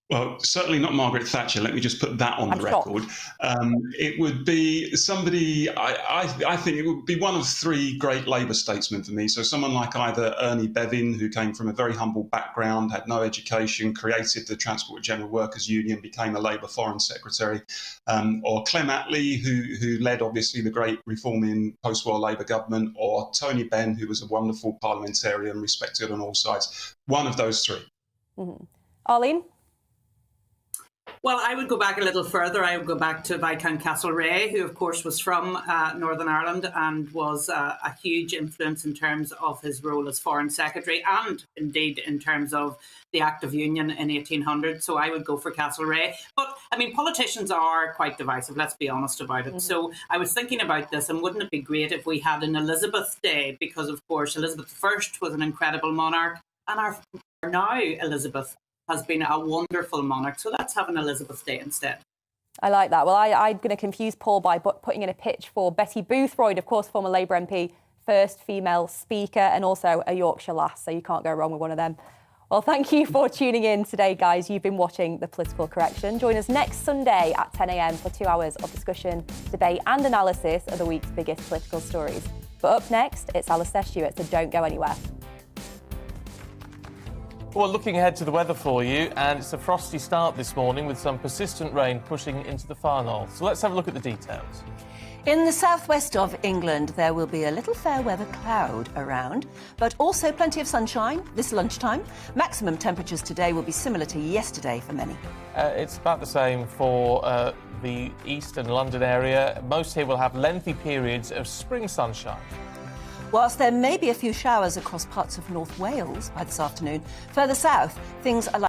Well, certainly not Margaret Thatcher. Let me just put that on the record. It would be somebody, I think it would be one of three great Labour statesmen for me. So someone like either Ernie Bevin, who came from a very humble background, had no education, created the Transport General Workers Union, became a Labour Foreign Secretary, or Clem Attlee, who led, obviously, the great reforming post-war Labour government, or Tony Benn, who was a wonderful parliamentarian, respected on all sides. One of those three. Mm-hmm. Arlene? Well, I would go back a little further. I would go back to Viscount Castlereagh, who, of course, was from Northern Ireland and was a huge influence in terms of his role as Foreign Secretary and, indeed, in terms of the Act of Union in 1800. So I would go for Castlereagh. But, I mean, politicians are quite divisive, let's be honest about it. Mm-hmm. So I was thinking about this, and wouldn't it be great if we had an Elizabeth Day? Because, of course, Elizabeth I was an incredible monarch, and our now Elizabeth has been a wonderful monarch. So let's have an Elizabeth Day instead. I like that. Well, I'm going to confuse Paul by putting in a pitch for Betty Boothroyd, of course, former Labour MP, first female speaker, and also a Yorkshire lass. So you can't go wrong with one of them. Well, thank you for tuning in today, guys. You've been watching The Political Correction. Join us next Sunday at 10 a.m. for 2 hours of discussion, debate and analysis of the week's biggest political stories. But up next, it's Alistair Stewart, so don't go anywhere. Well, looking ahead to the weather for you, and it's a frosty start this morning with some persistent rain pushing into the far north. So let's have a look at the details. In the southwest of England, there will be a little fair weather cloud around, but also plenty of sunshine this lunchtime. Maximum temperatures today will be similar to yesterday for many. It's about the same for the eastern London area. Most here will have lengthy periods of spring sunshine. Whilst there may be a few showers across parts of North Wales by this afternoon, further south, things are